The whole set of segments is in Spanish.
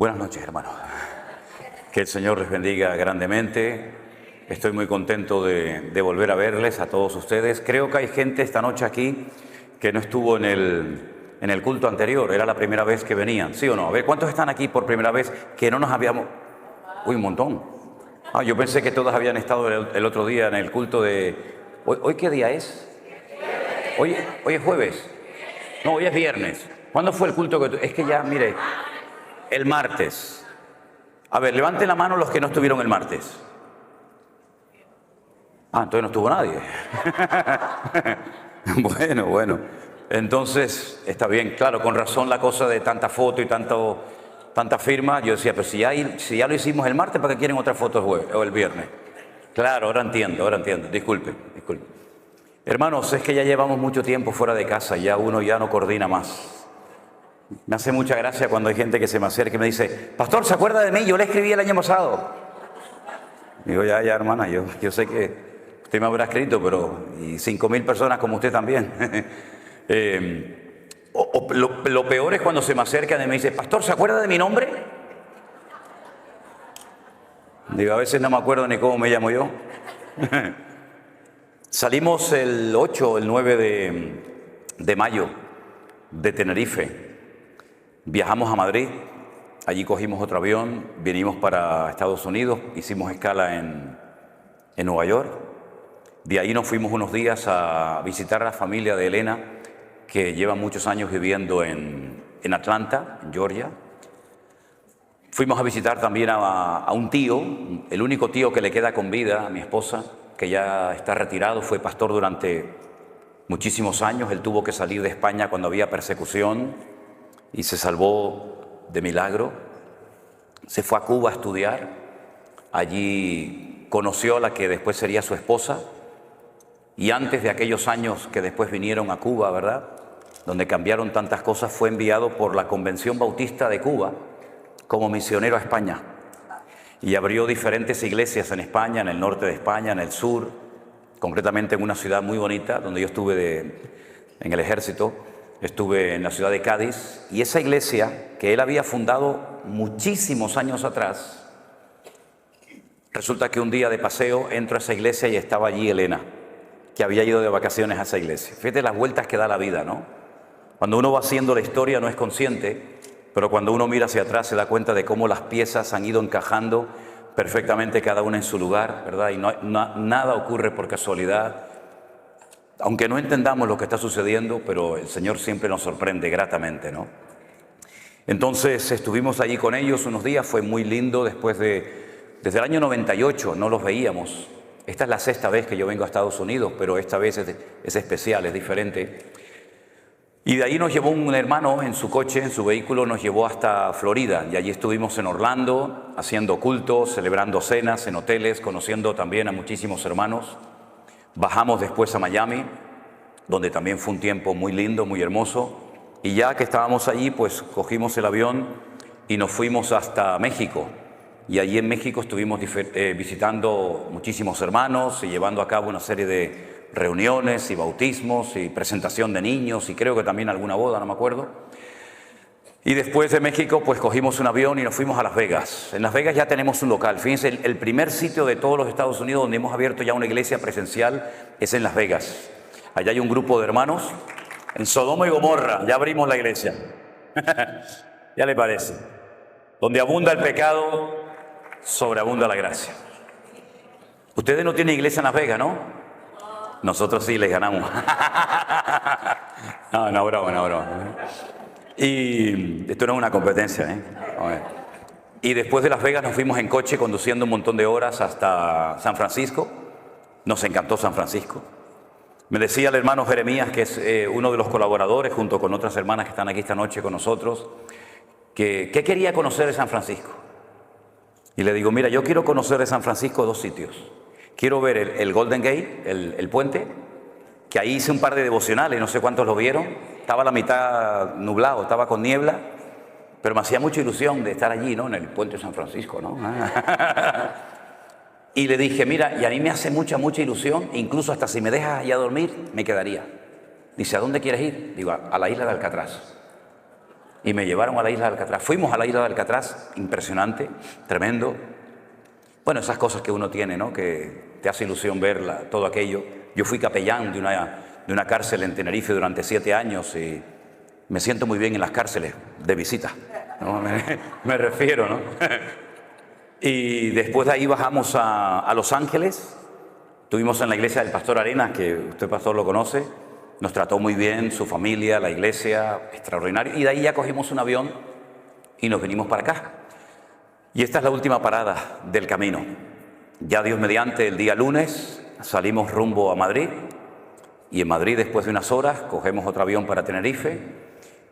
Buenas noches, hermanos. Que el Señor les bendiga grandemente. Estoy muy contento de volver a verles a todos ustedes. Creo que hay gente esta noche aquí que no estuvo en el culto anterior. Era la primera vez que venían, ¿sí o no? A ver, ¿cuántos están aquí por primera vez que no nos habíamos...? Uy, un montón. Yo pensé que todos habían estado el otro día en el culto de... ¿Hoy qué día es? Hoy es jueves. No, hoy es viernes. ¿Cuándo fue el culto que Es que ya, mire, el martes. A ver, levanten la mano los que no estuvieron el martes. Entonces no estuvo nadie. Bueno. Entonces, está bien, claro, con razón la cosa de tanta foto y tanta firma. Yo decía, pero si ya lo hicimos el martes, ¿para qué quieren otra foto o el viernes? Claro, ahora entiendo. Disculpe. Hermanos, es que ya llevamos mucho tiempo fuera de casa, ya uno ya no coordina más. Me hace mucha gracia cuando hay gente que se me acerca y me dice, pastor, ¿se acuerda de mí? Yo le escribí el año pasado. Digo, ya, hermana, yo sé que usted me habrá escrito, pero y 5.000 personas como usted también. Lo peor es cuando se me acercan y me dicen, pastor, ¿se acuerda de mi nombre? Digo, a veces no me acuerdo ni cómo me llamo yo. Salimos el 8 o el 9 de mayo de Tenerife. Viajamos a Madrid, allí cogimos otro avión, vinimos para Estados Unidos, hicimos escala en Nueva York. De ahí nos fuimos unos días a visitar a la familia de Elena, que lleva muchos años viviendo en Atlanta, en Georgia. Fuimos a visitar también a un tío, el único tío que le queda con vida a mi esposa, que ya está retirado, fue pastor durante muchísimos años. Él tuvo que salir de España cuando había persecución y se salvó de milagro. Se fue a Cuba a estudiar. Allí conoció a la que después sería su esposa. Y antes de aquellos años que después vinieron a Cuba, ¿verdad?, donde cambiaron tantas cosas, fue enviado por la Convención Bautista de Cuba como misionero a España. Y abrió diferentes iglesias en España, en el norte de España, en el sur, concretamente en una ciudad muy bonita, donde yo estuve en el ejército. Estuve en la ciudad de Cádiz, y esa iglesia que él había fundado muchísimos años atrás, resulta que un día de paseo entro a esa iglesia y estaba allí Elena, que había ido de vacaciones a esa iglesia. Fíjate las vueltas que da la vida, ¿no? Cuando uno va haciendo la historia no es consciente, pero cuando uno mira hacia atrás se da cuenta de cómo las piezas han ido encajando perfectamente cada una en su lugar, ¿verdad? Y nada ocurre por casualidad. Aunque no entendamos lo que está sucediendo, pero el Señor siempre nos sorprende gratamente, ¿no? Entonces estuvimos allí con ellos unos días, fue muy lindo. Desde el año 98 no los veíamos. Esta es la 6ª vez que yo vengo a Estados Unidos, pero esta vez es especial, es diferente. Y de ahí nos llevó un hermano en su coche, en su vehículo, nos llevó hasta Florida. Y allí estuvimos en Orlando, haciendo cultos, celebrando cenas en hoteles, conociendo también a muchísimos hermanos. Bajamos después a Miami, donde también fue un tiempo muy lindo, muy hermoso. Y ya que estábamos allí, pues cogimos el avión y nos fuimos hasta México. Y allí en México estuvimos visitando muchísimos hermanos y llevando a cabo una serie de reuniones y bautismos y presentación de niños y creo que también alguna boda, no me acuerdo. Y después de México, pues cogimos un avión y nos fuimos a Las Vegas. En Las Vegas ya tenemos un local. Fíjense, el primer sitio de todos los Estados Unidos donde hemos abierto ya una iglesia presencial es en Las Vegas. Allá hay un grupo de hermanos. En Sodoma y Gomorra ya abrimos la iglesia. ¿Ya le parece? Donde abunda el pecado, sobreabunda la gracia. Ustedes no tienen iglesia en Las Vegas, ¿no? Nosotros sí les ganamos. No, broma. Y esto no es una competencia, ¿eh? Y después de Las Vegas nos fuimos en coche conduciendo un montón de horas hasta San Francisco. Nos encantó San Francisco. Me decía el hermano Jeremías, que es uno de los colaboradores, junto con otras hermanas que están aquí esta noche con nosotros, que ¿qué quería conocer de San Francisco? Y le digo, mira, yo quiero conocer de San Francisco 2 sitios. Quiero ver el Golden Gate, el puente, que ahí hice un par de devocionales, no sé cuántos lo vieron. Estaba a la mitad nublado, estaba con niebla, pero me hacía mucha ilusión de estar allí, ¿no? En el puente de San Francisco, ¿no? Y le dije, mira, y a mí me hace mucha ilusión, incluso hasta si me dejas allá dormir, me quedaría. Dice, ¿a dónde quieres ir? Digo, a la isla de Alcatraz. y me llevaron a la isla de Alcatraz. Fuimos a la isla de Alcatraz, impresionante, tremendo. Bueno, esas cosas que uno tiene, ¿no? Que te hace ilusión verla, todo aquello. Yo fui capellán de una cárcel en Tenerife durante 7 años y me siento muy bien en las cárceles de visita, ¿no? Me refiero, ¿no? Y después de ahí bajamos a Los Ángeles. Estuvimos en la iglesia del pastor Arenas, que usted, pastor, lo conoce. Nos trató muy bien, su familia, la iglesia, extraordinario. Y de ahí ya cogimos un avión y nos venimos para acá. Y esta es la última parada del camino. Ya Dios mediante, el día lunes salimos rumbo a Madrid. Y en Madrid, después de unas horas, cogemos otro avión para Tenerife.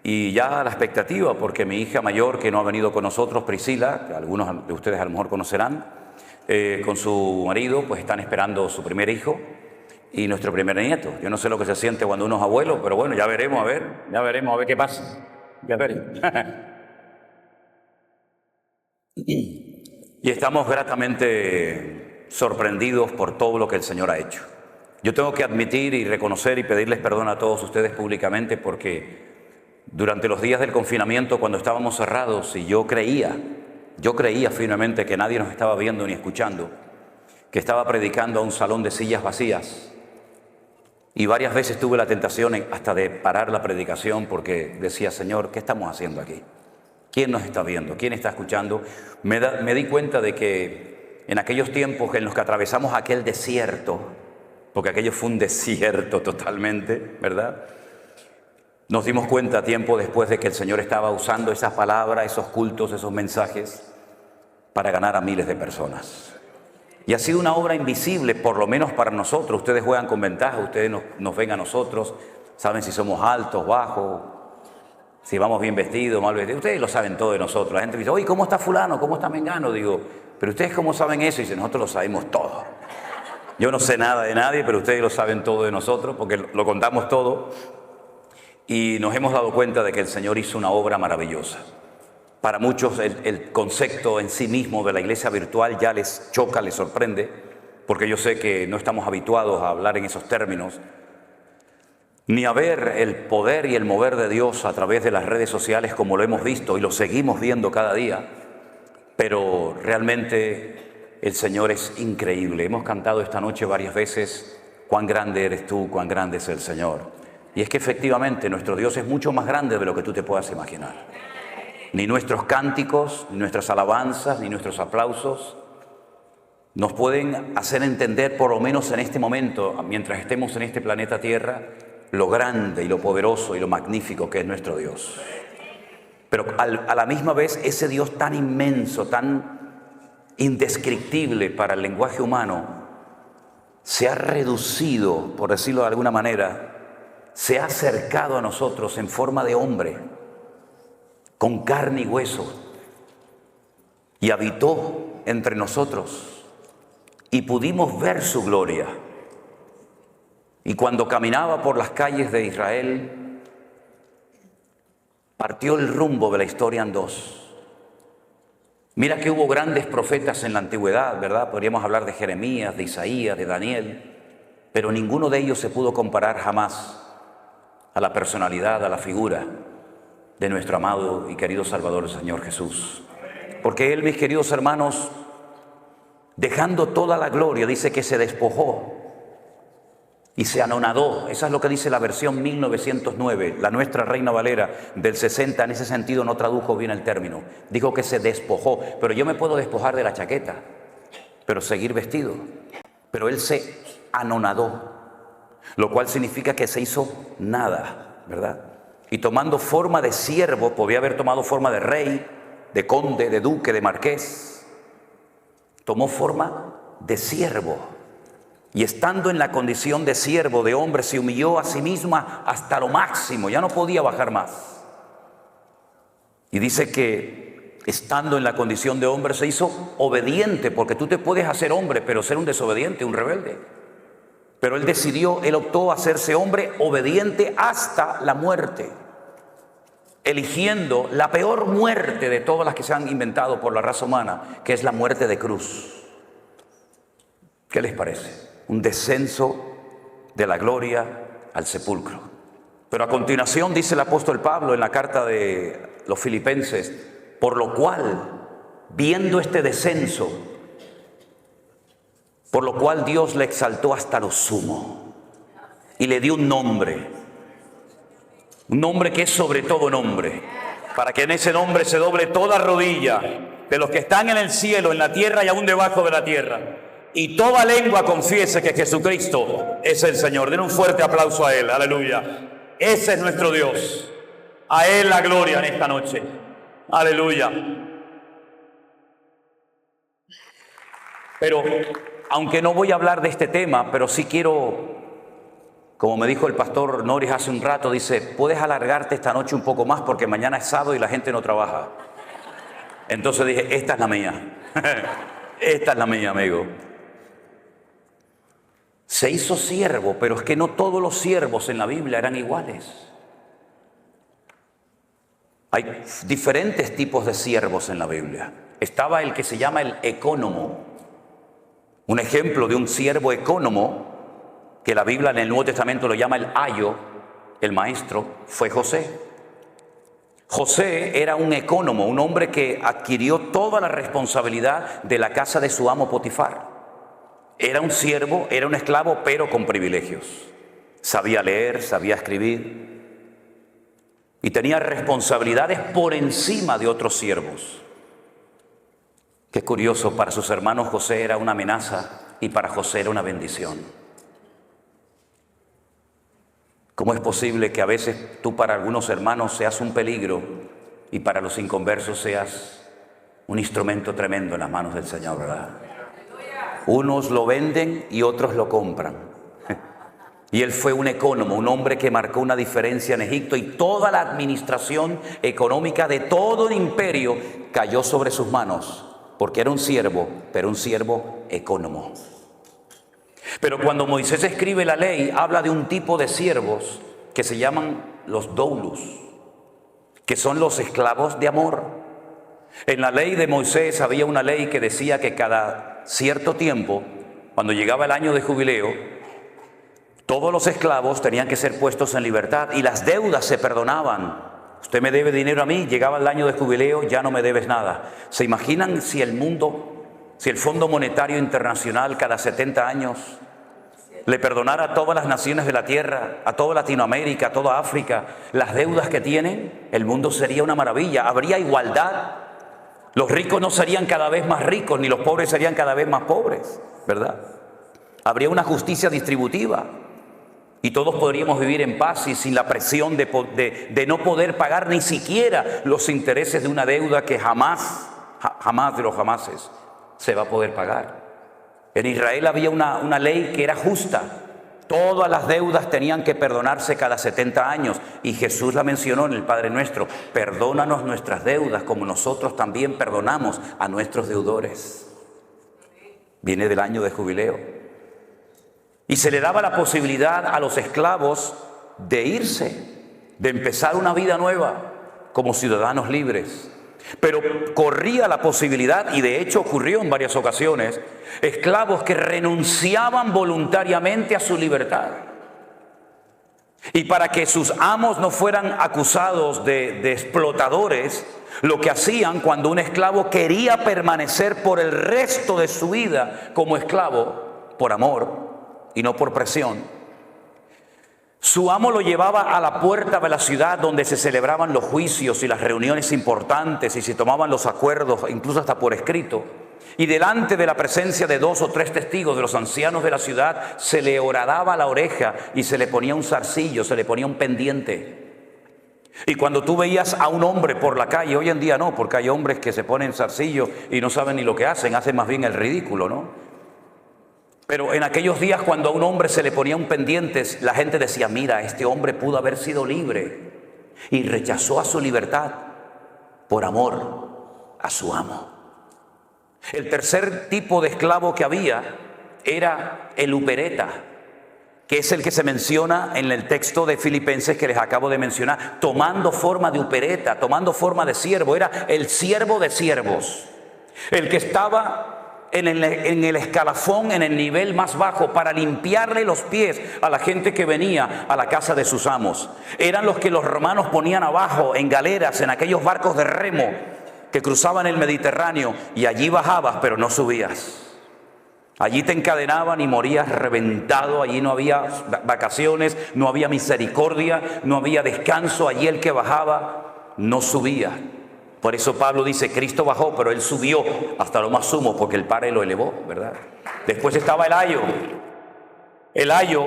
Y ya la expectativa, porque mi hija mayor, que no ha venido con nosotros, Priscila, que algunos de ustedes a lo mejor conocerán, con su marido, pues están esperando su primer hijo y nuestro primer nieto. Yo no sé lo que se siente cuando uno es abuelo, pero bueno, ya veremos, a ver qué pasa. Ya veremos. Y estamos gratamente sorprendidos por todo lo que el Señor ha hecho. Yo tengo que admitir y reconocer y pedirles perdón a todos ustedes públicamente porque durante los días del confinamiento, cuando estábamos cerrados y yo creía firmemente que nadie nos estaba viendo ni escuchando, que estaba predicando a un salón de sillas vacías. Y varias veces tuve la tentación hasta de parar la predicación porque decía, Señor, ¿qué estamos haciendo aquí? ¿Quién nos está viendo? ¿Quién está escuchando? Me di cuenta de que en aquellos tiempos en los que atravesamos aquel desierto, porque aquello fue un desierto totalmente, ¿verdad? Nos dimos cuenta tiempo después de que el Señor estaba usando esas palabras, esos cultos, esos mensajes para ganar a miles de personas. Y ha sido una obra invisible, por lo menos para nosotros. Ustedes juegan con ventaja, ustedes nos ven a nosotros, saben si somos altos, bajos, si vamos bien vestidos, mal vestidos. Ustedes lo saben todo de nosotros. La gente dice, oye, ¿cómo está fulano? ¿Cómo está mengano? Digo, pero ustedes ¿cómo saben eso? Y dice, nosotros lo sabemos todo. Yo no sé nada de nadie, pero ustedes lo saben todo de nosotros porque lo contamos todo. Y nos hemos dado cuenta de que el Señor hizo una obra maravillosa. Para muchos el concepto en sí mismo de la iglesia virtual ya les choca, les sorprende, porque yo sé que no estamos habituados a hablar en esos términos, ni a ver el poder y el mover de Dios a través de las redes sociales como lo hemos visto y lo seguimos viendo cada día, pero realmente el Señor es increíble. Hemos cantado esta noche varias veces, cuán grande eres tú, cuán grande es el Señor. Y es que efectivamente nuestro Dios es mucho más grande de lo que tú te puedas imaginar. Ni nuestros cánticos, ni nuestras alabanzas, ni nuestros aplausos nos pueden hacer entender, por lo menos en este momento, mientras estemos en este planeta Tierra, lo grande y lo poderoso y lo magnífico que es nuestro Dios. Pero a la misma vez, ese Dios tan inmenso, tan indescriptible para el lenguaje humano, se ha reducido, por decirlo de alguna manera, se ha acercado a nosotros en forma de hombre, con carne y hueso, y habitó entre nosotros, y pudimos ver su gloria. Y cuando caminaba por las calles de Israel, partió el rumbo de la historia en dos. Mira que hubo grandes profetas en la antigüedad, ¿verdad? Podríamos hablar de Jeremías, de Isaías, de Daniel, pero ninguno de ellos se pudo comparar jamás a la personalidad, a la figura de nuestro amado y querido Salvador, el Señor Jesús. Porque Él, mis queridos hermanos, dejando toda la gloria, dice que se despojó y se anonadó. Esa es lo que dice la versión 1909, la nuestra Reina Valera del 60, en ese sentido no tradujo bien el término. Dijo que se despojó, pero yo me puedo despojar de la chaqueta, pero seguir vestido. Pero Él se anonadó, lo cual significa que se hizo nada, ¿verdad? Y tomando forma de siervo, podía haber tomado forma de rey, de conde, de duque, de marqués. Tomó forma de siervo. Y estando en la condición de siervo, de hombre, se humilló a sí misma hasta lo máximo, ya no podía bajar más. Y dice que estando en la condición de hombre se hizo obediente, porque tú te puedes hacer hombre, pero ser un desobediente, un rebelde. Pero él optó a hacerse hombre obediente hasta la muerte, eligiendo la peor muerte de todas las que se han inventado por la raza humana, que es la muerte de cruz. ¿Qué les parece? Un descenso de la gloria al sepulcro. Pero a continuación dice el apóstol Pablo en la carta de los Filipenses, por lo cual, viendo este descenso, por lo cual Dios le exaltó hasta lo sumo y le dio un nombre que es sobre todo nombre, para que en ese nombre se doble toda rodilla de los que están en el cielo, en la tierra y aún debajo de la tierra, y toda lengua confiese que Jesucristo es el Señor. Den un fuerte aplauso a Él, aleluya. Ese es nuestro Dios, a Él la gloria en esta noche, aleluya. Pero aunque no voy a hablar de este tema, pero sí quiero, como me dijo el pastor Norris hace un rato, dice, puedes alargarte esta noche un poco más porque mañana es sábado y la gente no trabaja. Entonces dije, esta es la mía. Esta es la mía, amigo. Se hizo siervo, pero es que no todos los siervos en la Biblia eran iguales. Hay diferentes tipos de siervos en la Biblia. Estaba el que se llama el ecónomo. Un ejemplo de un siervo ecónomo, que la Biblia en el Nuevo Testamento lo llama el ayo, el maestro, fue José. José era un ecónomo, un hombre que adquirió toda la responsabilidad de la casa de su amo Potifar. Era un siervo, era un esclavo, pero con privilegios. Sabía leer, sabía escribir y tenía responsabilidades por encima de otros siervos. Qué curioso, para sus hermanos José era una amenaza y para José era una bendición. ¿Cómo es posible que a veces tú para algunos hermanos seas un peligro y para los inconversos seas un instrumento tremendo en las manos del Señor, verdad? Unos lo venden y otros lo compran. Y él fue un ecónomo, un hombre que marcó una diferencia en Egipto, y toda la administración económica de todo el imperio cayó sobre sus manos, porque era un siervo, pero un siervo ecónomo. Pero cuando Moisés escribe la ley, habla de un tipo de siervos que se llaman los doulos, que son los esclavos de amor. En la ley de Moisés había una ley que decía que cada cierto tiempo, cuando llegaba el año de jubileo, todos los esclavos tenían que ser puestos en libertad y las deudas se perdonaban. Usted me debe dinero a mí, llegaba el año de jubileo, ya no me debes nada. ¿Se imaginan si el Fondo Monetario Internacional cada 70 años le perdonara a todas las naciones de la tierra, a toda Latinoamérica, a toda África, las deudas que tienen? El mundo sería una maravilla, habría igualdad. Los ricos no serían cada vez más ricos, ni los pobres serían cada vez más pobres, ¿verdad? Habría una justicia distributiva y todos podríamos vivir en paz y sin la presión de no poder pagar ni siquiera los intereses de una deuda que jamás de los jamases se va a poder pagar. En Israel había una ley que era justa. Todas las deudas tenían que perdonarse cada 70 años. Y Jesús la mencionó en el Padre Nuestro. Perdónanos nuestras deudas como nosotros también perdonamos a nuestros deudores. Viene del año de jubileo. Y se le daba la posibilidad a los esclavos de irse, de empezar una vida nueva como ciudadanos libres. Pero corría la posibilidad, y de hecho ocurrió en varias ocasiones, esclavos que renunciaban voluntariamente a su libertad. Y para que sus amos no fueran acusados de explotadores, lo que hacían cuando un esclavo quería permanecer por el resto de su vida como esclavo, por amor y no por presión, su amo lo llevaba a la puerta de la ciudad donde se celebraban los juicios y las reuniones importantes y se tomaban los acuerdos, incluso hasta por escrito. Y delante de la presencia de 2 o 3 testigos de los ancianos de la ciudad, se le horadaba la oreja y se le ponía un zarcillo, se le ponía un pendiente. Y cuando tú veías a un hombre por la calle, hoy en día no, porque hay hombres que se ponen zarcillo y no saben ni lo que hacen más bien el ridículo, ¿no? Pero en aquellos días, cuando a un hombre se le ponía un pendiente, la gente decía, mira, este hombre pudo haber sido libre y rechazó a su libertad por amor a su amo. El tercer tipo de esclavo que había era el upereta, que es el que se menciona en el texto de Filipenses que les acabo de mencionar, tomando forma de upereta, tomando forma de siervo. Era el siervo de siervos, el que estaba en el escalafón, en el nivel más bajo, para limpiarle los pies a la gente que venía a la casa de sus amos. Eran los que los romanos ponían abajo en galeras, en aquellos barcos de remo que cruzaban el Mediterráneo, y allí bajabas pero no subías. Allí te encadenaban y morías reventado. Allí no había vacaciones, no había misericordia, no había descanso. Allí el que bajaba no subía. Por eso Pablo dice, Cristo bajó, pero Él subió hasta lo más sumo, porque el Padre lo elevó, ¿verdad? Después estaba el ayo. El ayo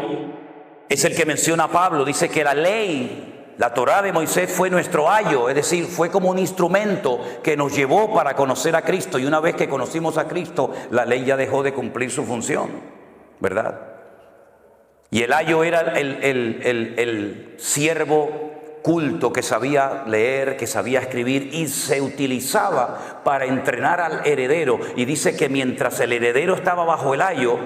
es el que menciona Pablo. Dice que la ley, la Torá de Moisés, fue nuestro ayo, es decir, fue como un instrumento que nos llevó para conocer a Cristo. Y una vez que conocimos a Cristo, la ley ya dejó de cumplir su función, ¿verdad? Y el ayo era el siervo culto que sabía leer, que sabía escribir, y se utilizaba para entrenar al heredero. Y dice que mientras el heredero estaba bajo el ayo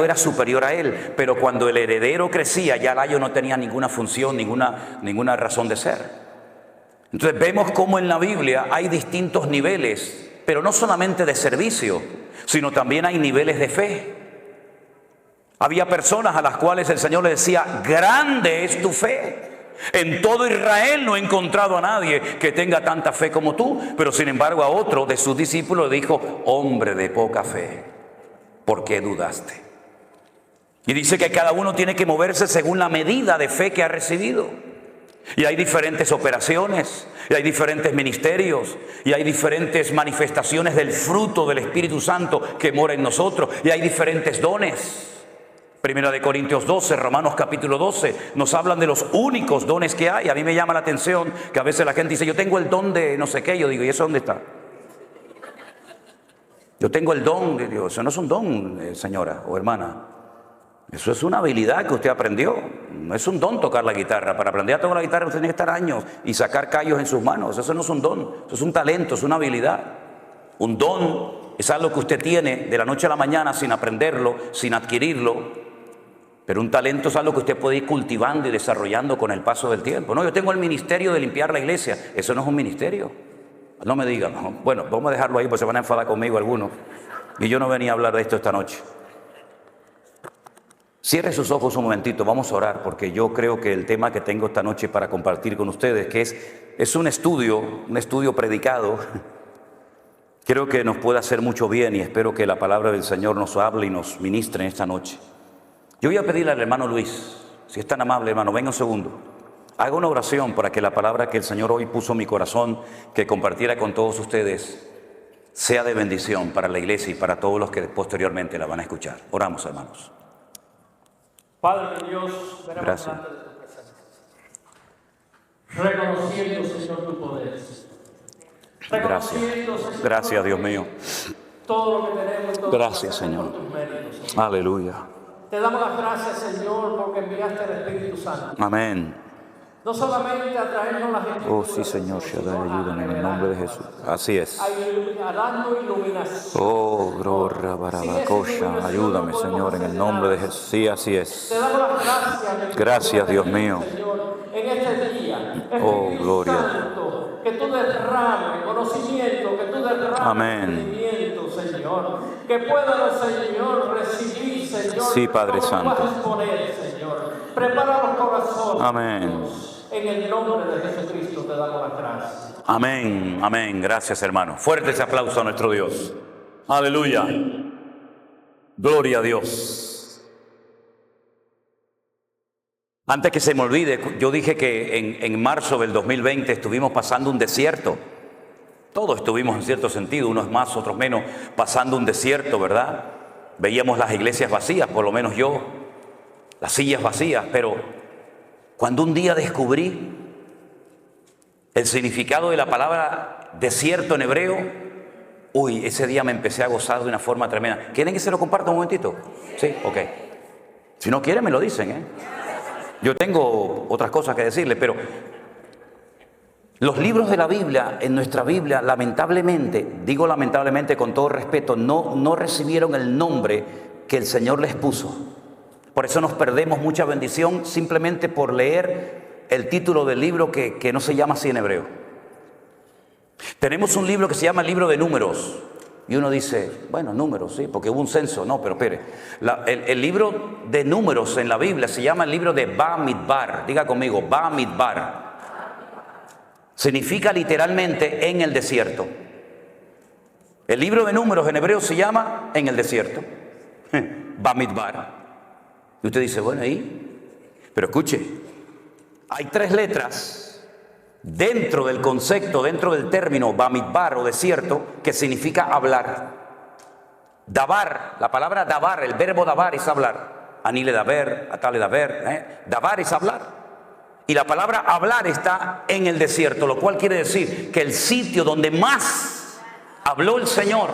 era superior a él, pero cuando el heredero crecía, ya el ayo no tenía ninguna función, ninguna razón de ser. Entonces vemos cómo en la Biblia hay distintos niveles, pero no solamente de servicio, sino también hay niveles de fe. Había personas a las cuales el Señor le decía, grande es tu fe. En todo Israel no he encontrado a nadie que tenga tanta fe como tú. Pero sin embargo a otro de sus discípulos le dijo, hombre de poca fe, ¿por qué dudaste? Y dice que cada uno tiene que moverse según la medida de fe que ha recibido. Y hay diferentes operaciones, y hay diferentes ministerios, y hay diferentes manifestaciones del fruto del Espíritu Santo que mora en nosotros, y hay diferentes dones. Primera de Corintios 12, Romanos capítulo 12, nos hablan de los únicos dones que hay. A mí me llama la atención que a veces la gente dice, yo tengo el don de no sé qué. Yo digo, ¿y eso dónde está? Yo tengo el don de Dios. Eso no es un don, señora o hermana. Eso es una habilidad que usted aprendió. No es un don tocar la guitarra. Para aprender a tocar la guitarra usted tiene que estar años y sacar callos en sus manos. Eso no es un don, eso es un talento, es una habilidad. Un don es algo que usted tiene de la noche a la mañana sin aprenderlo, sin adquirirlo. Pero un talento es algo que usted puede ir cultivando y desarrollando con el paso del tiempo. No, yo tengo el ministerio de limpiar la iglesia. Eso no es un ministerio. No me digan. No. Bueno, vamos a dejarlo ahí porque se van a enfadar conmigo algunos. Y yo no venía a hablar de esto esta noche. Cierre sus ojos un momentito, vamos a orar, porque yo creo que el tema que tengo esta noche para compartir con ustedes, que es un estudio predicado, creo que nos puede hacer mucho bien, y espero que la palabra del Señor nos hable y nos ministre en esta noche. Yo voy a pedirle al hermano Luis, si es tan amable, hermano, venga un segundo. Haga una oración para que la palabra que el Señor hoy puso en mi corazón, que compartiera con todos ustedes, sea de bendición para la iglesia y para todos los que posteriormente la van a escuchar. Oramos, hermanos. Padre Dios, venimos delante de tu presencia, reconociendo, Señor, tu poder. Gracias. Gracias, Dios mío. Todo lo que tenemos, todo gracias, Señor. Tus méritos, Señor. Aleluya. Te damos las gracias, Señor, porque enviaste el Espíritu Santo. Amén. No solamente a traernos las escrituras. Oh, sí, Señor, Shaddai, ayúdame en el nombre de Jesús. Así es. A darnos iluminación. Oh, gloria, barabacosha, ayúdame, Señor, en el nombre de Jesús. Sí, así es. Te damos las gracias. Gracias, Dios mío. Señor, en este día. Oh, gloria. Santo, que tú derrames conocimiento, que tú derrames entendimiento, Señor. Que puedan, Señor, recibir, Señor. Sí, Padre Santo. Exponer, Señor. Prepara los corazones. Amén. Dios. En el nombre de Jesucristo te damos las gracias. Amén, amén. Gracias, hermano. Fuerte ese aplauso a nuestro Dios. Aleluya. Gloria a Dios. Antes que se me olvide, yo dije que en marzo del 2020 estuvimos pasando un desierto. Todos estuvimos en cierto sentido, unos más, otros menos, pasando un desierto, ¿verdad? Veíamos las iglesias vacías, por lo menos yo, las sillas vacías, pero cuando un día descubrí el significado de la palabra desierto en hebreo, uy, ese día me empecé a gozar de una forma tremenda. ¿Quieren que se lo comparta un momentito? Sí, ok. Si no quieren, me lo dicen, ¿eh? Yo tengo otras cosas que decirles, pero los libros de la Biblia, en nuestra Biblia, lamentablemente, digo lamentablemente con todo respeto, no recibieron el nombre que el Señor les puso. Por eso nos perdemos mucha bendición simplemente por leer el título del libro que no se llama así en hebreo. Tenemos un libro que se llama el libro de Números. Y uno dice, bueno, números, sí, porque hubo un censo. No, pero espere. El libro de números en la Biblia se llama el libro de Bamidbar. Diga conmigo, Bamidbar. Significa literalmente en el desierto. El libro de números en hebreo se llama en el desierto. Bamidbar. Y usted dice, bueno, ¿y? Pero escuche, hay 3 letras dentro del concepto, dentro del término Bamidbar o desierto, que significa hablar. Dabar, la palabra dabar, el verbo dabar es hablar. Anile daber, atale daber, dabar es hablar. Y la palabra hablar está en el desierto, lo cual quiere decir que el sitio donde más habló el Señor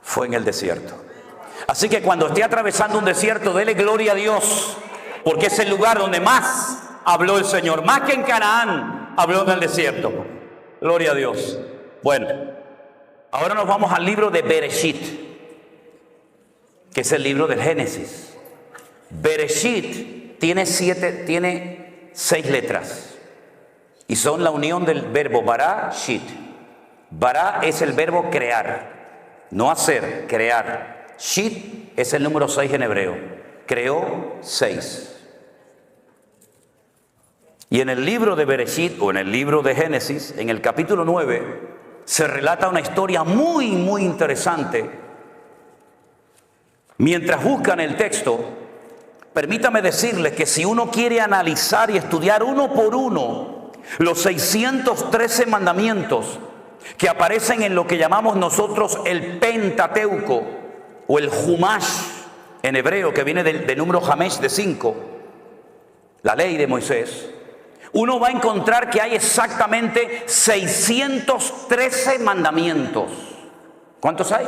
fue en el desierto. Así que cuando esté atravesando un desierto, dele gloria a Dios, porque es el lugar donde más habló el Señor. Más que en Canaán, habló en el desierto. Gloria a Dios. Bueno, ahora nos vamos al libro de Bereshit, que es el libro del Génesis. Bereshit tiene 6 letras y son la unión del verbo bara, shit. Bara es el verbo crear, no hacer, crear. Shit es el número 6 en hebreo. Creó 6. Y en el libro de Bereshit o en el libro de Génesis, en el capítulo 9, se relata una historia muy, muy interesante. Mientras buscan el texto, permítame decirles que si uno quiere analizar y estudiar uno por uno los 613 mandamientos que aparecen en lo que llamamos nosotros el Pentateuco o el Humash en hebreo, que viene del número Hamesh de 5, la ley de Moisés, uno va a encontrar que hay exactamente 613 mandamientos. ¿Cuántos hay?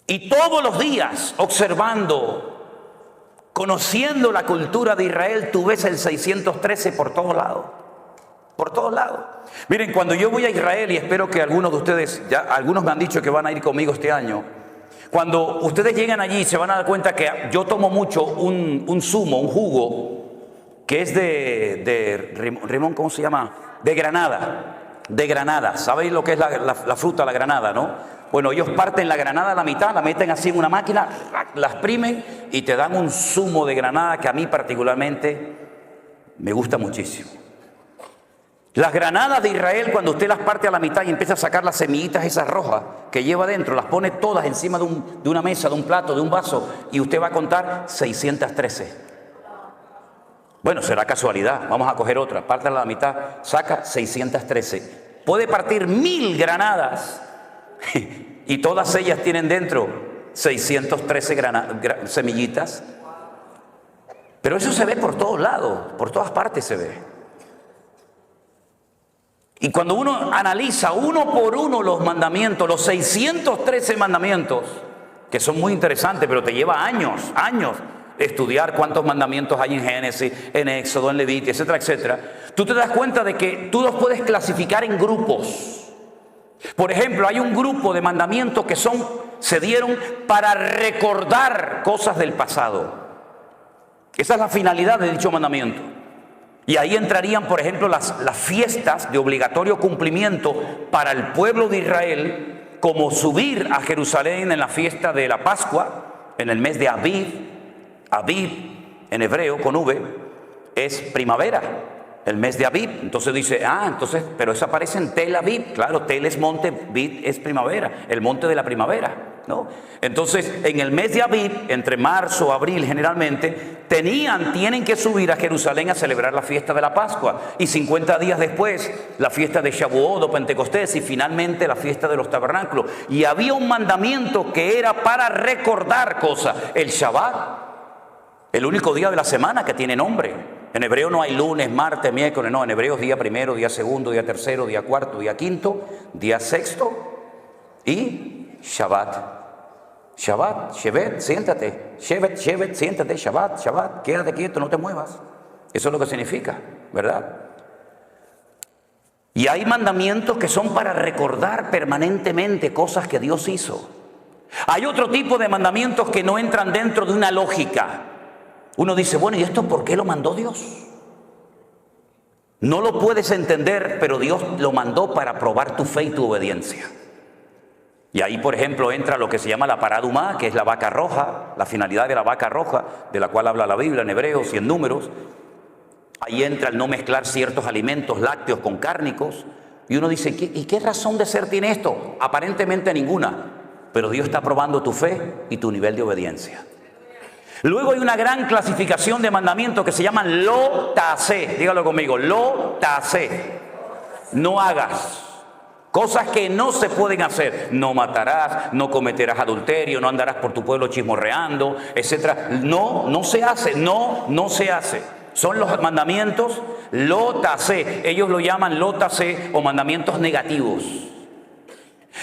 Y todos los días, observando, conociendo la cultura de Israel, tú ves el 613 por todos lados. Por todos lados. Miren, cuando yo voy a Israel, y espero que algunos de ustedes, ya algunos me han dicho que van a ir conmigo este año, cuando ustedes llegan allí se van a dar cuenta que yo tomo mucho un zumo, un jugo, que es de Rimón, ¿cómo se llama? De granada. De granada. ¿Sabéis lo que es la fruta, la granada, no? Bueno, ellos parten la granada a la mitad, la meten así en una máquina, la exprimen y te dan un zumo de granada que a mí particularmente me gusta muchísimo. Las granadas de Israel, cuando usted las parte a la mitad y empieza a sacar las semillitas esas rojas que lleva dentro, las pone todas encima de una mesa, de un plato, de un vaso, y usted va a contar 613. Bueno, será casualidad, vamos a coger otra, pártela a la mitad, saca 613. Puede partir 1000 granadas y todas ellas tienen dentro 613 semillitas. Pero eso se ve por todos lados, por todas partes se ve. Y cuando uno analiza uno por uno los mandamientos, los 613 mandamientos, que son muy interesantes, pero te lleva años estudiar cuántos mandamientos hay en Génesis, en Éxodo, en Levítico, etcétera, etcétera, tú te das cuenta de que tú los puedes clasificar en grupos. Por ejemplo, hay un grupo de mandamientos que se dieron para recordar cosas del pasado. Esa es la finalidad de dicho mandamiento. Y ahí entrarían, por ejemplo, las fiestas de obligatorio cumplimiento para el pueblo de Israel, como subir a Jerusalén en la fiesta de la Pascua, en el mes de Aviv. Aviv, en hebreo, con V, es primavera, el mes de Aviv. Entonces dice, pero eso aparece en Tel Aviv. Claro, Tel es monte, Aviv es primavera, el monte de la primavera, ¿no? Entonces, en el mes de Aviv, entre marzo, abril generalmente, tienen que subir a Jerusalén a celebrar la fiesta de la Pascua. Y 50 días después, la fiesta de Shavuot o Pentecostés, y finalmente la fiesta de los tabernáculos. Y había un mandamiento que era para recordar cosas. El Shabbat, el único día de la semana que tiene nombre. En hebreo no hay lunes, martes, miércoles, no. En hebreo es día primero, día segundo, día tercero, día cuarto, día quinto, día sexto y Shabbat. Shabbat, Shevet, siéntate. Shevet, siéntate. Shabbat, quédate quieto, no te muevas. Eso es lo que significa, ¿verdad? Y hay mandamientos que son para recordar permanentemente cosas que Dios hizo. Hay otro tipo de mandamientos que no entran dentro de una lógica. Uno dice, bueno, ¿y esto por qué lo mandó Dios? No lo puedes entender, pero Dios lo mandó para probar tu fe y tu obediencia. Y ahí, por ejemplo, entra lo que se llama la paradumá, que es la vaca roja, la finalidad de la vaca roja, de la cual habla la Biblia en Hebreos y en Números. Ahí entra el no mezclar ciertos alimentos lácteos con cárnicos. Y uno dice, ¿y qué razón de ser tiene esto? Aparentemente ninguna, pero Dios está probando tu fe y tu nivel de obediencia. Luego hay una gran clasificación de mandamientos que se llaman lo tasé. Dígalo conmigo, lo tasé. No hagas. Cosas que no se pueden hacer. No matarás, no cometerás adulterio, no andarás por tu pueblo chismorreando, etc. No se hace, no se hace. Son los mandamientos lo tasé. Ellos lo llaman lo tasé o mandamientos negativos.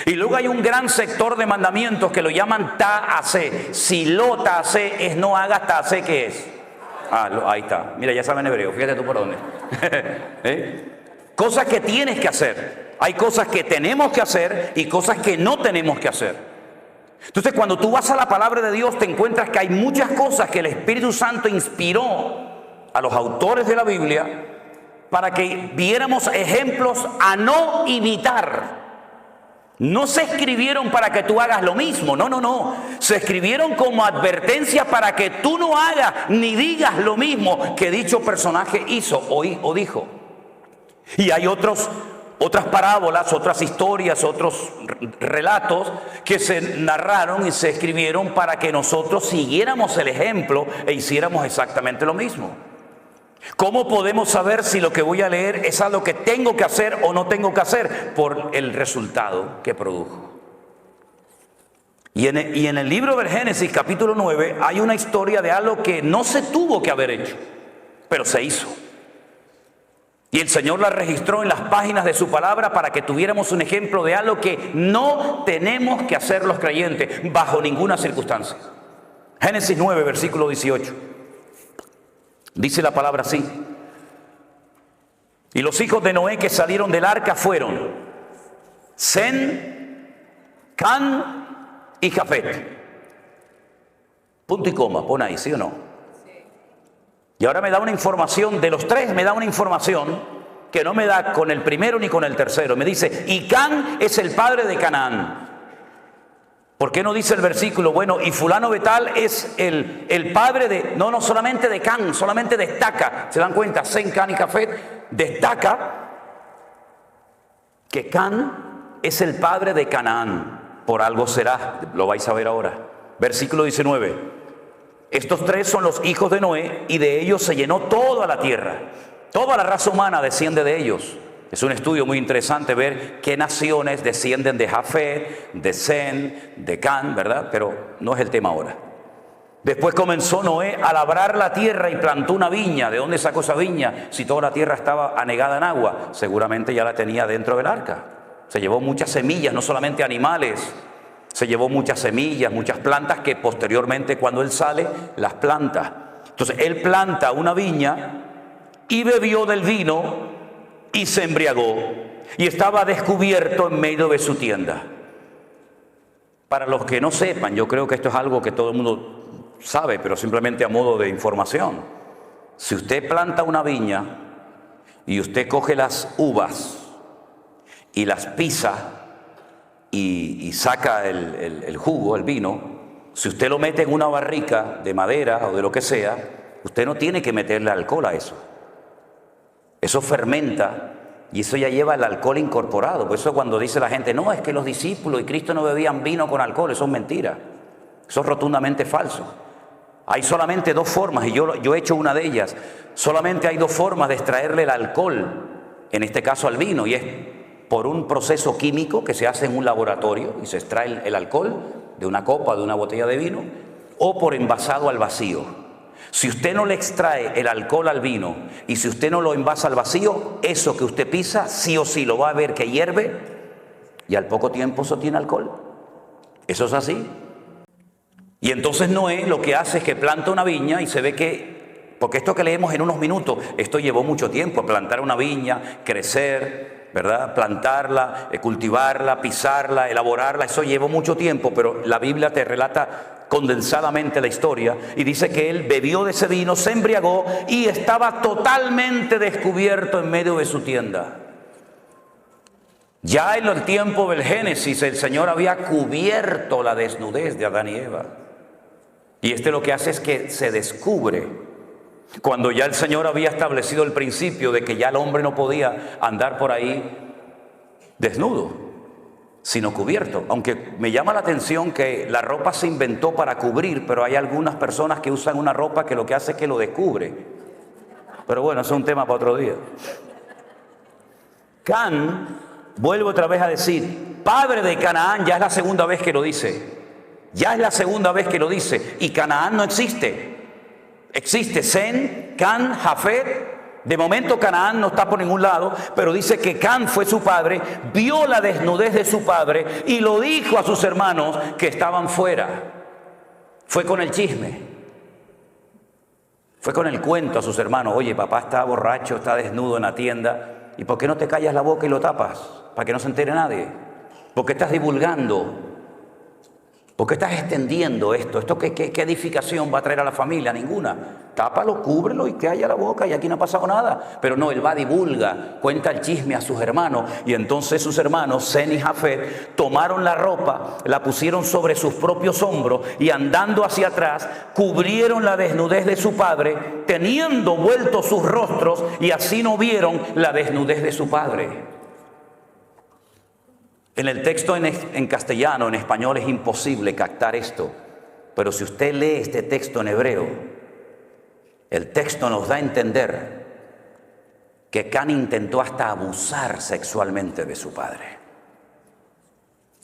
Y luego hay un gran sector de mandamientos que lo llaman ta'asé. Si lo ta'asé es no hagas, ta'asé, ¿qué es? Ahí está. Mira, ya saben hebreo, fíjate tú por dónde. Cosas que tienes que hacer. Hay cosas que tenemos que hacer y cosas que no tenemos que hacer. Entonces, cuando tú vas a la palabra de Dios, te encuentras que hay muchas cosas que el Espíritu Santo inspiró a los autores de la Biblia para que viéramos ejemplos a no imitar. No se escribieron para que tú hagas lo mismo, no. Se escribieron como advertencia para que tú no hagas ni digas lo mismo que dicho personaje hizo o dijo. Y hay otras parábolas, otras historias, otros relatos que se narraron y se escribieron para que nosotros siguiéramos el ejemplo e hiciéramos exactamente lo mismo. ¿Cómo podemos saber si lo que voy a leer es algo que tengo que hacer o no tengo que hacer? Por el resultado que produjo. Y en el libro del Génesis, capítulo 9, hay una historia de algo que no se tuvo que haber hecho, pero se hizo. Y el Señor la registró en las páginas de su palabra para que tuviéramos un ejemplo de algo que no tenemos que hacer los creyentes bajo ninguna circunstancia. Génesis 9, versículo 18. Dice la palabra así: y los hijos de Noé que salieron del arca fueron Sem, Can y Jafet. Punto y coma, pon ahí, ¿sí o no? Y ahora me da una información, de los tres me da una información que no me da con el primero ni con el tercero. Me dice, y Can es el padre de Canaán. ¿Por qué no dice el versículo? Bueno, y fulano de tal es el padre de... No solamente de Can, solamente destaca. ¿Se dan cuenta? Sem, Can y Jafet destaca que Can es el padre de Canaán. Por algo será, lo vais a ver ahora. Versículo 19. Estos tres son los hijos de Noé y de ellos se llenó toda la tierra. Toda la raza humana desciende de ellos. Es un estudio muy interesante ver qué naciones descienden de Jafet, de Sem, de Can, ¿verdad? Pero no es el tema ahora. Después comenzó Noé a labrar la tierra y plantó una viña. ¿De dónde sacó esa viña? Si toda la tierra estaba anegada en agua, seguramente ya la tenía dentro del arca. Se llevó muchas semillas, no solamente animales. Se llevó muchas semillas, muchas plantas que posteriormente cuando él sale, las planta. Entonces él planta una viña y bebió del vino y se embriagó y estaba descubierto en medio de su tienda. Para los que no sepan, yo creo que esto es algo que todo el mundo sabe, pero simplemente a modo de información. Si usted planta una viña y usted coge las uvas y las pisa y saca el jugo, el vino, si usted lo mete en una barrica de madera o de lo que sea, usted no tiene que meterle alcohol a eso. Eso fermenta y eso ya lleva el alcohol incorporado. Por eso cuando dice la gente, no, es que los discípulos y Cristo no bebían vino con alcohol, eso es mentira. Eso es rotundamente falso. Hay solamente dos formas, y yo he hecho una de ellas. Solamente hay dos formas de extraerle el alcohol, en este caso al vino, y es por un proceso químico que se hace en un laboratorio y se extrae el alcohol de una copa, de una botella de vino, o por envasado al vacío. Si usted no le extrae el alcohol al vino y si usted no lo envasa al vacío, eso que usted pisa, sí o sí lo va a ver que hierve y al poco tiempo eso tiene alcohol. Eso es así. Y entonces Noé lo que hace es que planta una viña y se ve que, porque esto que leemos en unos minutos, esto llevó mucho tiempo, plantar una viña, crecer, ¿verdad? Plantarla, cultivarla, pisarla, elaborarla, eso llevó mucho tiempo, pero la Biblia te relata condensadamente la historia y dice que él bebió de ese vino, se embriagó y estaba totalmente descubierto en medio de su tienda. Ya en el tiempo del Génesis el Señor había cubierto la desnudez de Adán y Eva. Y lo que hace es que se descubre. Cuando ya el Señor había establecido el principio de que ya el hombre no podía andar por ahí desnudo, sino cubierto. Aunque me llama la atención que la ropa se inventó para cubrir, pero hay algunas personas que usan una ropa que lo que hace es que lo descubre. Pero bueno, eso es un tema para otro día. Can, vuelvo otra vez a decir, padre de Canaán, ya es la segunda vez que lo dice. Ya es la segunda vez que lo dice. Y Canaán no existe. Existe Sem, Can, Jafet. De momento Canaán no está por ningún lado, pero dice que Can fue su padre, vio la desnudez de su padre y lo dijo a sus hermanos que estaban fuera. Fue con el chisme. Fue con el cuento a sus hermanos. Oye, papá está borracho, está desnudo en la tienda. ¿Y por qué no te callas la boca y lo tapas? Para que no se entere nadie. ¿Por qué estás divulgando? ¿Por qué estás extendiendo esto? ¿Esto qué edificación va a traer a la familia? Ninguna. Tápalo, cúbrelo y calla la boca y aquí no ha pasado nada. Pero no, él va, divulga, cuenta el chisme a sus hermanos. Y entonces sus hermanos, Sem y Jafet, tomaron la ropa, la pusieron sobre sus propios hombros y andando hacia atrás, cubrieron la desnudez de su padre, teniendo vueltos sus rostros y así no vieron la desnudez de su padre. En el texto en castellano, en español es imposible captar esto, pero si usted lee este texto en hebreo, el texto nos da a entender que Can intentó hasta abusar sexualmente de su padre.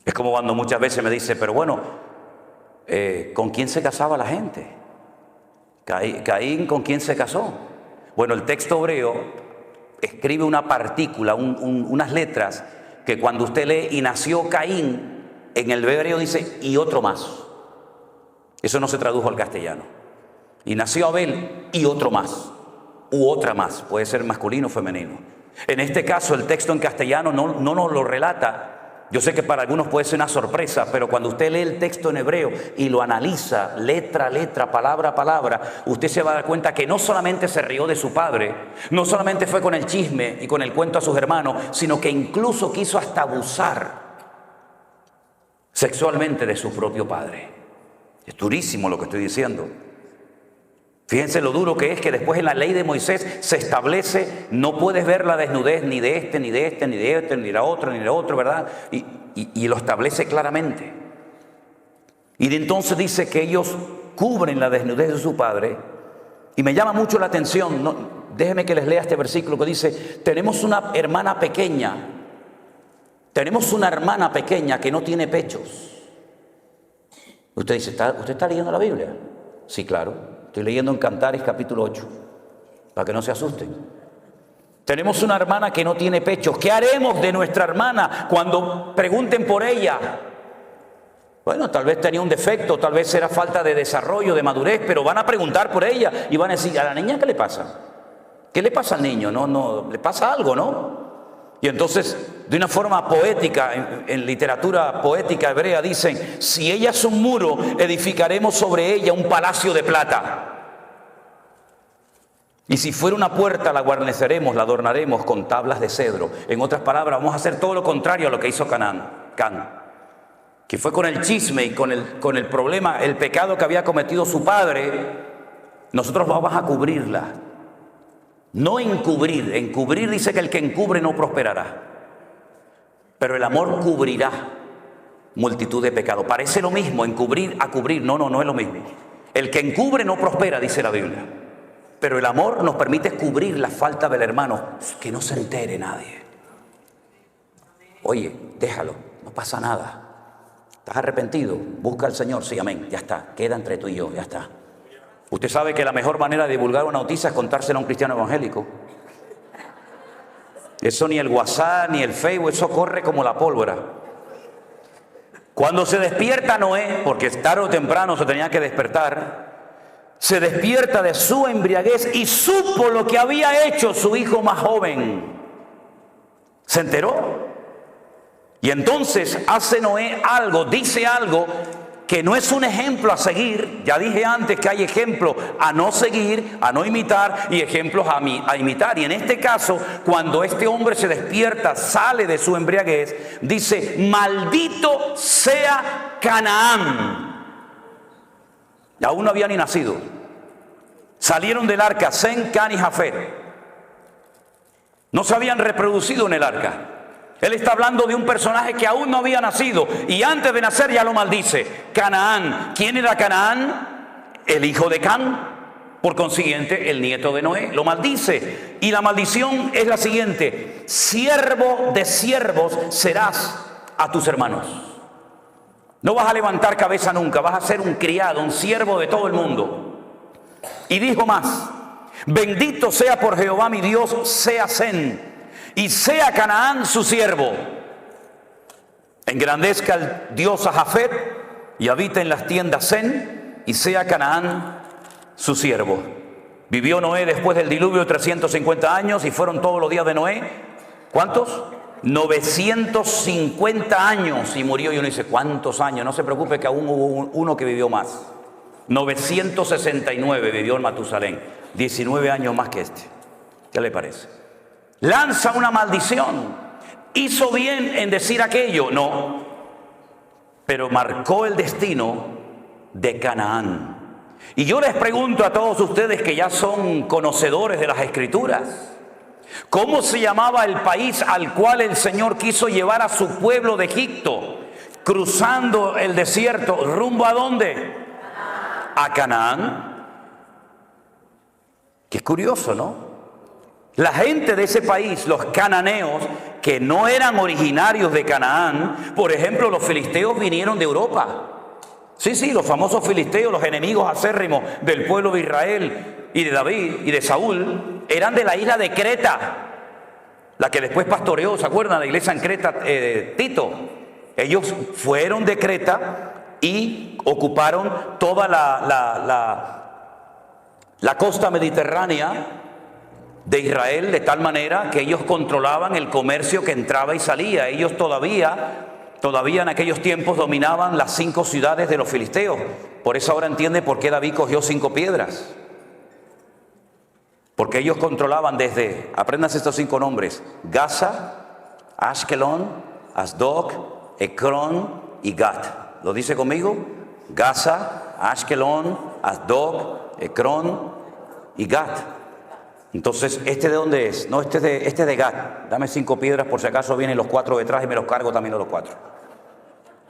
Es como cuando muchas veces me dice, pero bueno, ¿con quién se casaba la gente? Caín, ¿con quién se casó? Bueno, el texto hebreo escribe una partícula, unas letras, que cuando usted lee y nació Caín, en el hebreo dice y otro más. Eso no se tradujo al castellano. Y nació Abel y otro más, u otra más, puede ser masculino o femenino. En este caso el texto en castellano no nos lo relata. Yo sé que para algunos puede ser una sorpresa, pero cuando usted lee el texto en hebreo y lo analiza letra a letra, palabra a palabra, usted se va a dar cuenta que no solamente se rió de su padre, no solamente fue con el chisme y con el cuento a sus hermanos, sino que incluso quiso hasta abusar sexualmente de su propio padre. Es durísimo lo que estoy diciendo. Fíjense lo duro que es que después en la ley de Moisés se establece, no puedes ver la desnudez ni de este, ni de este, ni de este, ni de la otra, ni de otro, ¿verdad? Y lo establece claramente. Y de entonces dice que ellos cubren la desnudez de su padre. Y me llama mucho la atención, déjenme que les lea este versículo que dice, tenemos una hermana pequeña que no tiene pechos. Usted dice, ¿usted está leyendo la Biblia? Sí, claro. Estoy leyendo en Cantares capítulo 8, para que no se asusten. Tenemos una hermana que no tiene pechos. ¿Qué haremos de nuestra hermana cuando pregunten por ella? Bueno, tal vez tenía un defecto, tal vez era falta de desarrollo, de madurez, pero van a preguntar por ella y van a decir, ¿a la niña qué le pasa? ¿Qué le pasa al niño? No, le pasa algo, ¿no? Y entonces, de una forma poética, en literatura poética hebrea dicen, si ella es un muro, edificaremos sobre ella un palacio de plata. Y si fuera una puerta, la guarneceremos, la adornaremos con tablas de cedro. En otras palabras, vamos a hacer todo lo contrario a lo que hizo Can, que fue con el chisme y con el problema, el pecado que había cometido su padre. Nosotros vamos a cubrirla. No encubrir. Encubrir dice que el que encubre no prosperará. Pero el amor cubrirá multitud de pecados. Parece lo mismo, encubrir a cubrir. No es lo mismo. El que encubre no prospera, dice la Biblia. Pero el amor nos permite cubrir la falta del hermano, que no se entere nadie. Oye, déjalo, no pasa nada. ¿Estás arrepentido? Busca al Señor. Sí, amén, ya está. Queda entre tú y yo, ya está. Usted sabe que la mejor manera de divulgar una noticia es contársela a un cristiano evangélico. Eso ni el WhatsApp, ni el Facebook, eso corre como la pólvora. Cuando se despierta Noé, porque tarde o temprano se tenía que despertar, se despierta de su embriaguez y supo lo que había hecho su hijo más joven. Se enteró. Y entonces hace Noé algo, dice algo que no es un ejemplo a seguir. Ya dije antes que hay ejemplos a no seguir, a no imitar y ejemplos a imitar. Y en este caso, cuando este hombre se despierta, sale de su embriaguez, dice: maldito sea Canaán. Y aún no había ni nacido. Salieron del arca Sem, Can y Jafet. No se habían reproducido en el arca. Él está hablando de un personaje que aún no había nacido y antes de nacer ya lo maldice. Canaán. ¿Quién era Canaán? El hijo de Can. Por consiguiente, el nieto de Noé. Lo maldice. Y la maldición es la siguiente: siervo de siervos serás a tus hermanos. No vas a levantar cabeza nunca. Vas a ser un criado, un siervo de todo el mundo. Y dijo más: bendito sea por Jehová mi Dios, sea Sem, y sea Canaán su siervo. Engrandezca el Dios a Jafet y habita en las tiendas Sem, y sea Canaán su siervo. Vivió Noé después del diluvio 350 años y fueron todos los días de Noé. ¿Cuántos? 950 años y murió. Y uno dice: ¿cuántos años? No se preocupe, que aún hubo uno que vivió más. 969 vivió en Matusalén, 19 años más que este. ¿Qué le parece? Lanza una maldición. ¿Hizo bien en decir aquello? No. Pero marcó el destino de Canaán. Y yo les pregunto a todos ustedes que ya son conocedores de las Escrituras: ¿cómo se llamaba el país al cual el Señor quiso llevar a su pueblo de Egipto, cruzando el desierto, rumbo a dónde? A Canaán. Qué curioso, ¿no? La gente de ese país, los cananeos, que no eran originarios de Canaán, por ejemplo, los filisteos vinieron de Europa. Sí, los famosos filisteos, los enemigos acérrimos del pueblo de Israel y de David y de Saúl, eran de la isla de Creta, la que después pastoreó, ¿se acuerdan? La iglesia en Creta, Tito. Ellos fueron de Creta y ocuparon toda la costa mediterránea de Israel, de tal manera que ellos controlaban el comercio que entraba y salía. Ellos todavía en aquellos tiempos dominaban las 5 ciudades de los filisteos. Por eso ahora entiende por qué David cogió 5 piedras. Porque ellos controlaban desde, apréndanse estos 5 nombres: Gaza, Ashkelon, Asdod, Ecrón y Gat. ¿Lo dice conmigo? Gaza, Ashkelon, Asdod, Ecrón y Gat. Entonces, ¿este de dónde es? No, este es de Gat. Dame 5 piedras por si acaso vienen los 4 detrás y me los cargo también a los 4.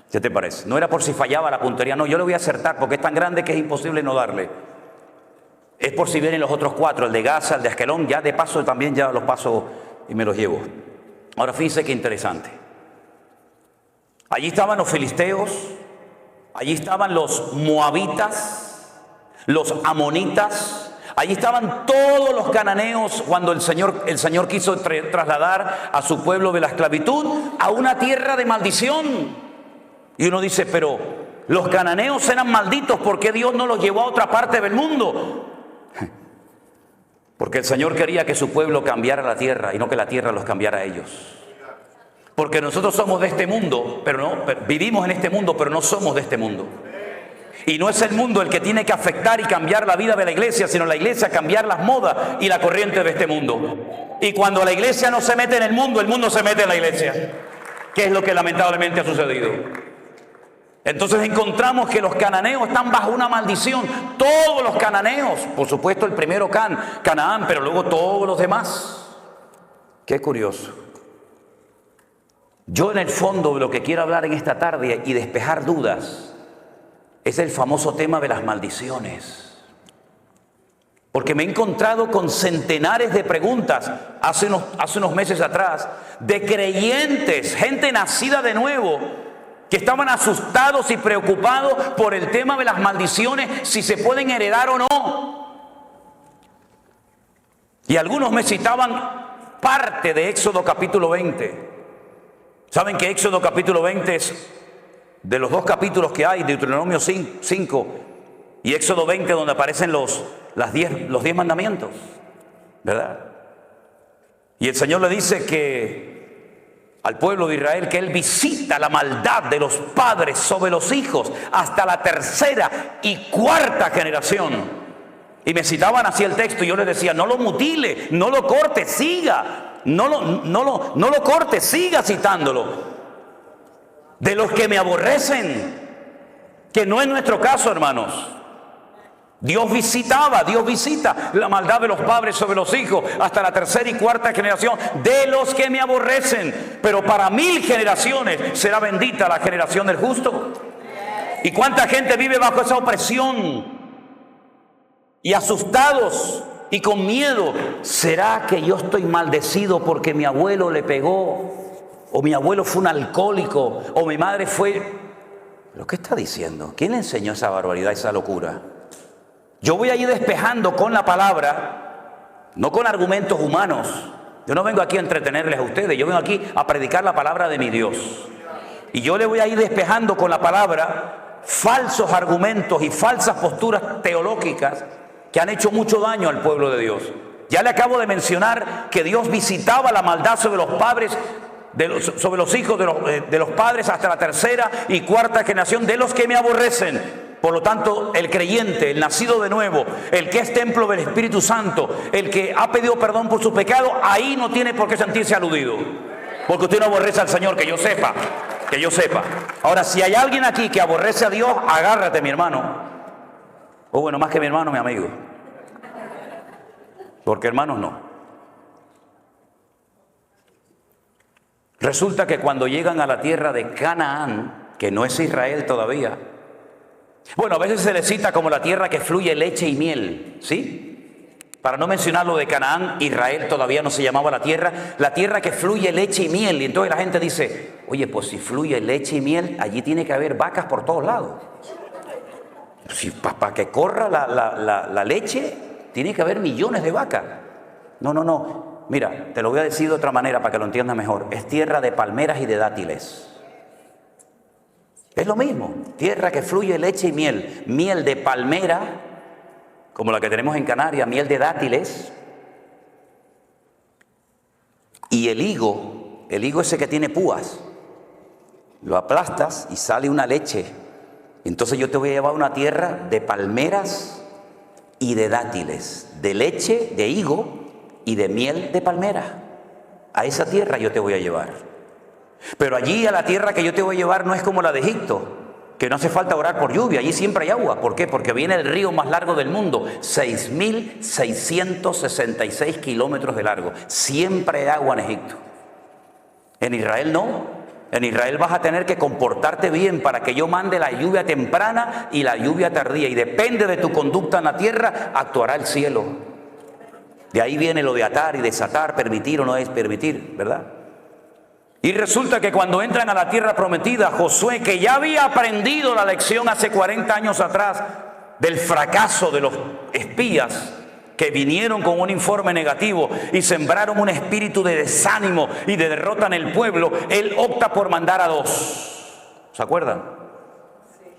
¿Qué te parece? No era por si fallaba la puntería, no, yo le voy a acertar porque es tan grande que es imposible no darle. Es por si vienen los otros 4, el de Gaza, el de Askelón, ya de paso también ya los paso y me los llevo. Ahora fíjense qué interesante. Allí estaban los filisteos, allí estaban los moabitas, los amonitas. Allí estaban todos los cananeos cuando el Señor quiso trasladar a su pueblo de la esclavitud a una tierra de maldición. Y uno dice: pero los cananeos eran malditos, ¿por qué Dios no los llevó a otra parte del mundo? Porque el Señor quería que su pueblo cambiara la tierra y no que la tierra los cambiara a ellos. Porque nosotros somos de este mundo, vivimos en este mundo, pero no somos de este mundo. Y no es el mundo el que tiene que afectar y cambiar la vida de la iglesia, sino la iglesia cambiar las modas y la corriente de este mundo. Y cuando la iglesia no se mete en el mundo se mete en la iglesia, que es lo que lamentablemente ha sucedido. Entonces encontramos que los cananeos están bajo una maldición. Todos los cananeos, por supuesto el primero Canaán, pero luego todos los demás. Qué curioso. Yo en el fondo de lo que quiero hablar en esta tarde y despejar dudas es el famoso tema de las maldiciones. Porque me he encontrado con centenares de preguntas hace unos meses atrás de creyentes, gente nacida de nuevo, que estaban asustados y preocupados por el tema de las maldiciones, si se pueden heredar o no. Y algunos me citaban parte de Éxodo capítulo 20. ¿Saben que Éxodo capítulo 20 es de los 2 capítulos que hay, Deuteronomio 5 y Éxodo 20, donde aparecen los 10 mandamientos? ¿Verdad? Y el Señor le dice que al pueblo de Israel que Él visita la maldad de los padres sobre los hijos hasta la tercera y cuarta generación. Y me citaban así el texto y yo les decía, no lo mutile, no lo corte, siga. No lo corte, siga citándolo. De los que me aborrecen, que no es nuestro caso, hermanos. Dios visita la maldad de los padres sobre los hijos hasta la tercera y cuarta generación de los que me aborrecen. Pero para 1000 generaciones será bendita la generación del justo. ¿Y cuánta gente vive bajo esa opresión? Y asustados y con miedo. ¿Será que yo estoy maldecido porque mi abuelo le pegó? ¿O mi abuelo fue un alcohólico? ¿O mi madre fue...? ¿Pero qué está diciendo? ¿Quién le enseñó esa barbaridad, esa locura? Yo voy a ir despejando con la palabra, no con argumentos humanos. Yo no vengo aquí a entretenerles a ustedes, yo vengo aquí a predicar la palabra de mi Dios. Y yo le voy a ir despejando con la palabra falsos argumentos y falsas posturas teológicas que han hecho mucho daño al pueblo de Dios. Ya le acabo de mencionar que Dios visitaba la maldad sobre los padres, sobre los hijos de los padres hasta la tercera y cuarta generación de los que me aborrecen. Por lo tanto, el creyente, el nacido de nuevo, el que es templo del Espíritu Santo, el que ha pedido perdón por sus pecados, ahí no tiene por qué sentirse aludido. Porque usted no aborrece al Señor, que yo sepa. Ahora, si hay alguien aquí que aborrece a Dios, agárrate, mi hermano. O bueno, más que mi hermano, mi amigo. Porque hermanos no. Resulta que cuando llegan a la tierra de Canaán, que no es Israel todavía, bueno, a veces se le cita como la tierra que fluye leche y miel, ¿sí? Para no mencionar lo de Canaán, Israel todavía no se llamaba la tierra que fluye leche y miel. Y entonces la gente dice, oye, pues si fluye leche y miel, allí tiene que haber vacas por todos lados. Si para que corra la leche, tiene que haber millones de vacas. No. Mira, te lo voy a decir de otra manera para que lo entiendas mejor. Es tierra de palmeras y de dátiles. Es lo mismo, tierra que fluye leche y miel. Miel de palmera, como la que tenemos en Canarias, miel de dátiles. Y el higo ese que tiene púas, lo aplastas y sale una leche. Entonces yo te voy a llevar a una tierra de palmeras y de dátiles, de leche, de higo y de miel de palmera. A esa tierra yo te voy a llevar. Pero allí a la tierra que yo te voy a llevar no es como la de Egipto, que no hace falta orar por lluvia, allí siempre hay agua. ¿Por qué? Porque viene el río más largo del mundo, 6.666 kilómetros de largo. Siempre hay agua en Egipto. En Israel no. En Israel vas a tener que comportarte bien para que yo mande la lluvia temprana y la lluvia tardía. Y depende de tu conducta en la tierra, actuará el cielo. De ahí viene lo de atar y desatar, permitir o no es permitir, ¿verdad? Y resulta que cuando entran a la tierra prometida, Josué, que ya había aprendido la lección hace 40 años atrás del fracaso de los espías que vinieron con un informe negativo y sembraron un espíritu de desánimo y de derrota en el pueblo, él opta por mandar a 2. ¿Se acuerdan?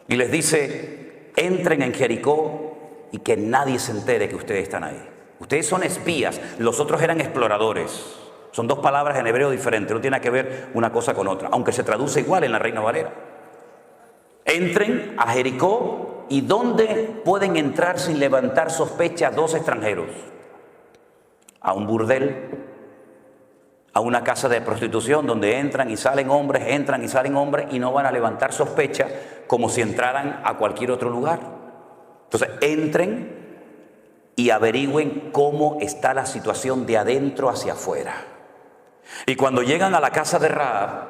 Y les dice, entren en Jericó y que nadie se entere que ustedes están ahí. Ustedes son espías, los otros eran exploradores. Son 2 palabras en hebreo diferentes, no tiene que ver una cosa con otra, aunque se traduce igual en la Reina Valera. Entren a Jericó, ¿y dónde pueden entrar sin levantar sospecha 2 extranjeros? A un burdel, a una casa de prostitución donde entran y salen hombres y no van a levantar sospecha como si entraran a cualquier otro lugar. Entonces, entren y averigüen cómo está la situación de adentro hacia afuera. Y cuando llegan a la casa de Rahab,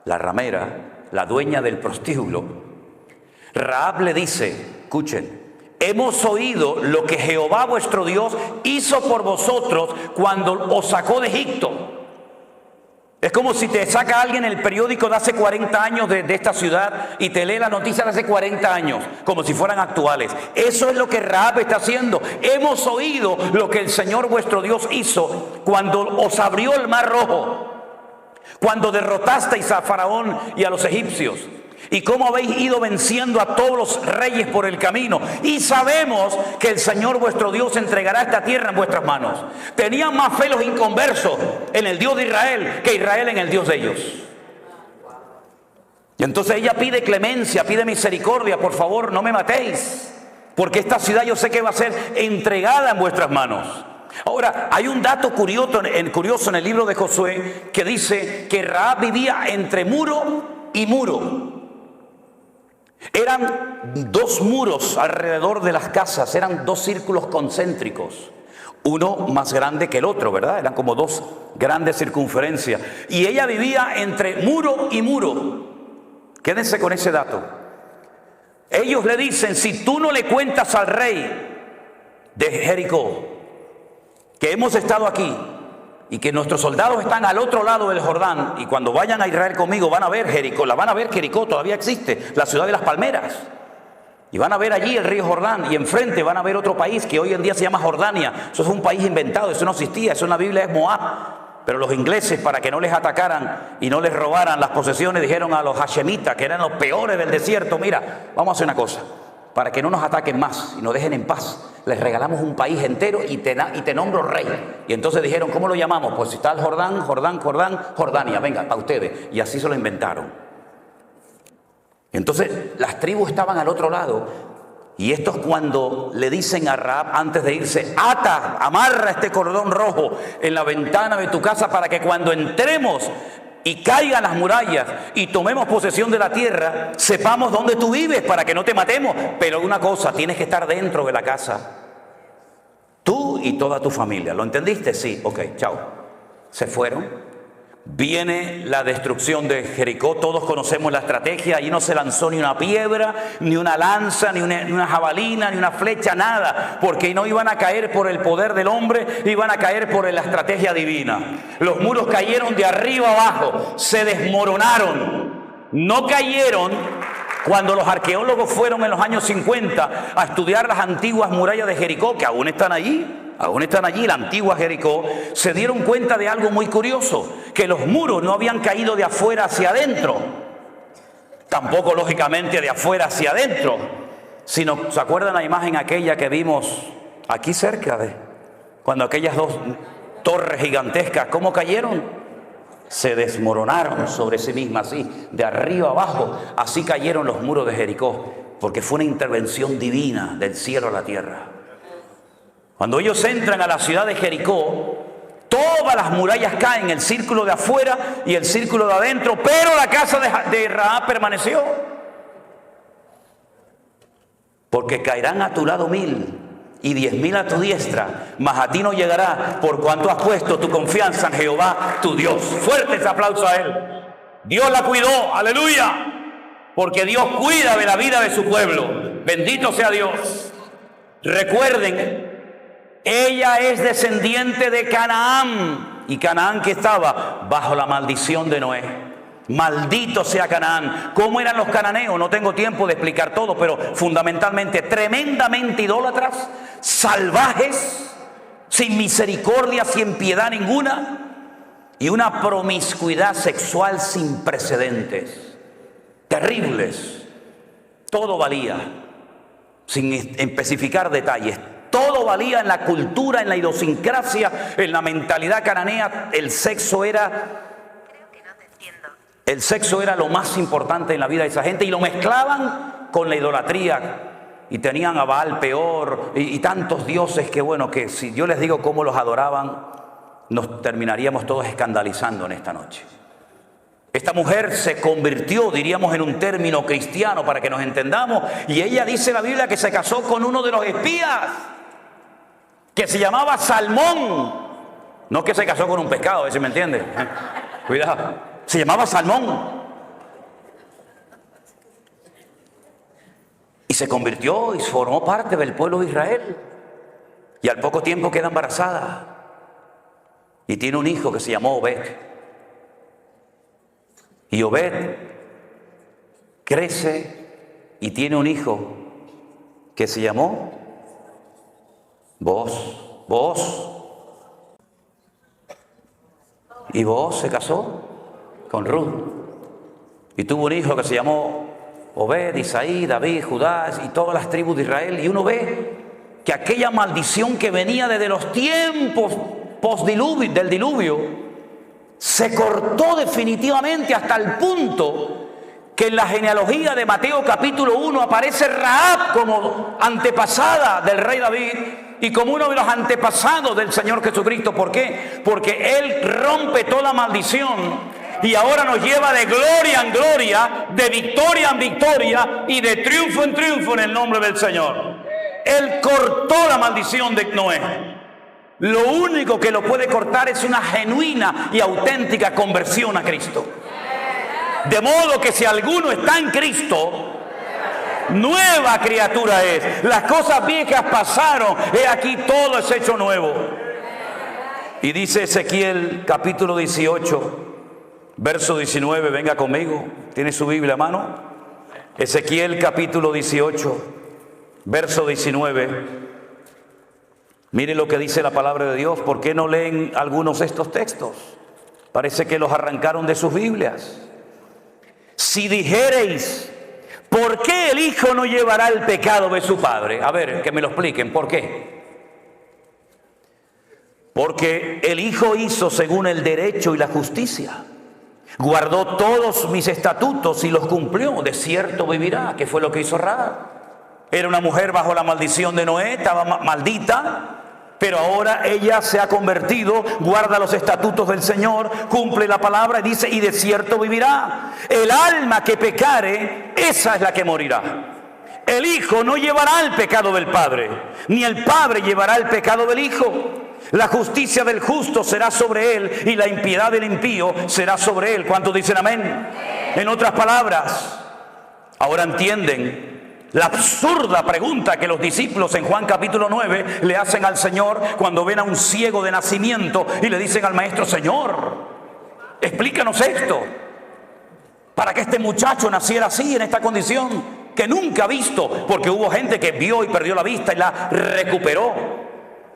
la ramera, la dueña del prostíbulo, Rahab le dice, escuchen, hemos oído lo que Jehová vuestro Dios hizo por vosotros cuando os sacó de Egipto. Es como si te saca alguien el periódico de hace 40 años de esta ciudad y te lee la noticia de hace 40 años, como si fueran actuales. Eso es lo que Rahab está haciendo. Hemos oído lo que el Señor vuestro Dios hizo cuando os abrió el mar rojo, cuando derrotasteis a Faraón y a los egipcios. y cómo habéis ido venciendo a todos los reyes por el camino. Y sabemos que el Señor vuestro Dios entregará esta tierra en vuestras manos. Tenían más fe los inconversos en el Dios de Israel que Israel en el Dios de ellos. Y entonces ella pide clemencia, pide misericordia. Por favor, no me matéis, porque esta ciudad yo sé que va a ser entregada en vuestras manos. Ahora, hay un dato curioso en el libro de Josué que dice que Rahab vivía entre muro y muro. Eran dos muros alrededor de las casas, eran dos círculos concéntricos, uno más grande que el otro, ¿verdad? Eran como dos grandes circunferencias. Y ella vivía entre muro y muro. Quédense con ese dato. Ellos le dicen: si tú no le cuentas al rey de Jericó que hemos estado aquí y que nuestros soldados están al otro lado del Jordán, y cuando vayan a Israel conmigo van a ver Jericó, Jericó todavía existe, la ciudad de las palmeras, y van a ver allí el río Jordán, y enfrente van a ver otro país que hoy en día se llama Jordania. Eso es un país inventado, eso no existía, eso en la Biblia es Moab. Pero los ingleses, para que no les atacaran y no les robaran las posesiones, dijeron a los hashemitas, que eran los peores del desierto: mira, vamos a hacer una cosa, para que no nos ataquen más y nos dejen en paz, les regalamos un país entero y te nombro rey. Y entonces dijeron: ¿cómo lo llamamos? Pues si está el Jordán, Jordania, venga, para ustedes. Y así se lo inventaron. Entonces las tribus estaban al otro lado, y estos, cuando le dicen a Rahab antes de irse: amarra este cordón rojo en la ventana de tu casa para que cuando entremos y caigan las murallas y tomemos posesión de la tierra, sepamos dónde tú vives para que no te matemos. Pero una cosa, tienes que estar dentro de la casa, tú y toda tu familia. ¿Lo entendiste? Sí, ok, chao. Se fueron. Viene la destrucción de Jericó. Todos conocemos la estrategia. Allí no se lanzó ni una piedra, ni una lanza, ni una jabalina, ni una flecha, nada, porque no iban a caer por el poder del hombre, iban a caer por la estrategia divina. Los muros cayeron de arriba abajo, se desmoronaron. No cayeron cuando los arqueólogos fueron en los años 50 a estudiar las antiguas murallas de Jericó, que aún están allí, la antigua Jericó. Se dieron cuenta de algo muy curioso, que los muros no habían caído de afuera hacia adentro, tampoco lógicamente de afuera hacia adentro, sino, ¿se acuerdan la imagen aquella que vimos aquí cerca cuando aquellas dos torres gigantescas, cómo cayeron? Se desmoronaron sobre sí mismas, así, de arriba abajo. Así cayeron los muros de Jericó, porque fue una intervención divina del cielo a la tierra. Cuando ellos entran a la ciudad de Jericó, todas las murallas caen, el círculo de afuera y el círculo de adentro, pero la casa de Rahab permaneció. Porque caerán a tu lado 1000 y 10.000 a tu diestra, mas a ti no llegará, por cuanto has puesto tu confianza en Jehová tu Dios. Fuerte ese aplauso a él. Dios la cuidó, aleluya, porque Dios cuida de la vida de su pueblo. Bendito sea Dios. Recuerden, ella es descendiente de Canaán, y Canaán, que estaba bajo la maldición de Noé. Maldito sea Canaán. ¿Cómo eran los cananeos? No tengo tiempo de explicar todo, pero fundamentalmente tremendamente idólatras, salvajes, sin misericordia, sin piedad ninguna, y una promiscuidad sexual sin precedentes, terribles. Todo valía, sin especificar detalles, todo valía en la cultura, en la idiosincrasia, en la mentalidad cananea. El sexo era lo más importante en la vida de esa gente, y lo mezclaban con la idolatría, y tenían a Baal Peor y tantos dioses que, bueno, que si yo les digo cómo los adoraban, nos terminaríamos todos escandalizando en esta noche. Esta mujer se convirtió, diríamos en un término cristiano para que nos entendamos, y ella dice en la Biblia que se casó con uno de los espías, que se llamaba Salmón. No que se casó con un pescado, a ver si me entiende. Cuidado. Se llamaba Salmón. Y se convirtió y formó parte del pueblo de Israel. Y al poco tiempo queda embarazada. Y tiene un hijo que se llamó Obed. Y Obed crece y tiene un hijo que se llamó Booz. Y Booz se casó con Ruth y tuvo un hijo que se llamó Obed, Isaí, David, Judá y todas las tribus de Israel. Y uno ve que aquella maldición que venía desde los tiempos del diluvio se cortó definitivamente hasta el punto que en la genealogía de Mateo capítulo 1 aparece Rahab como antepasada del rey David y como uno de los antepasados del Señor Jesucristo. ¿Por qué? Porque Él rompe toda maldición y ahora nos lleva de gloria en gloria, de victoria en victoria y de triunfo en triunfo en el nombre del Señor. Él cortó la maldición de Noé. Lo único que lo puede cortar es una genuina y auténtica conversión a Cristo. De modo que si alguno está en Cristo, nueva criatura es. Las cosas viejas pasaron, he aquí todo es hecho nuevo. Y dice Ezequiel capítulo 18, verso 19, venga conmigo, ¿tiene su Biblia a mano? Ezequiel capítulo 18, verso 19. Mire lo que dice la palabra de Dios. ¿Por qué no leen algunos de estos textos? Parece que los arrancaron de sus Biblias. Si dijereis, ¿por qué el hijo no llevará el pecado de su padre? A ver, que me lo expliquen, ¿por qué? Porque el hijo hizo según el derecho y la justicia. Guardó todos mis estatutos y los cumplió. De cierto vivirá, que fue lo que hizo Rahab. Era una mujer bajo la maldición de Noé, estaba maldita. Pero ahora ella se ha convertido, guarda los estatutos del Señor, cumple la palabra y dice, y de cierto vivirá. El alma que pecare, esa es la que morirá. El hijo no llevará el pecado del padre, ni el padre llevará el pecado del hijo. La justicia del justo será sobre él y la impiedad del impío será sobre él. ¿Cuántos dicen amén? En otras palabras, ahora entienden la absurda pregunta que los discípulos en Juan capítulo 9 le hacen al Señor cuando ven a un ciego de nacimiento y le dicen al maestro: Señor, explícanos esto, para que este muchacho naciera así, en esta condición que nunca ha visto, porque hubo gente que vio y perdió la vista y la recuperó.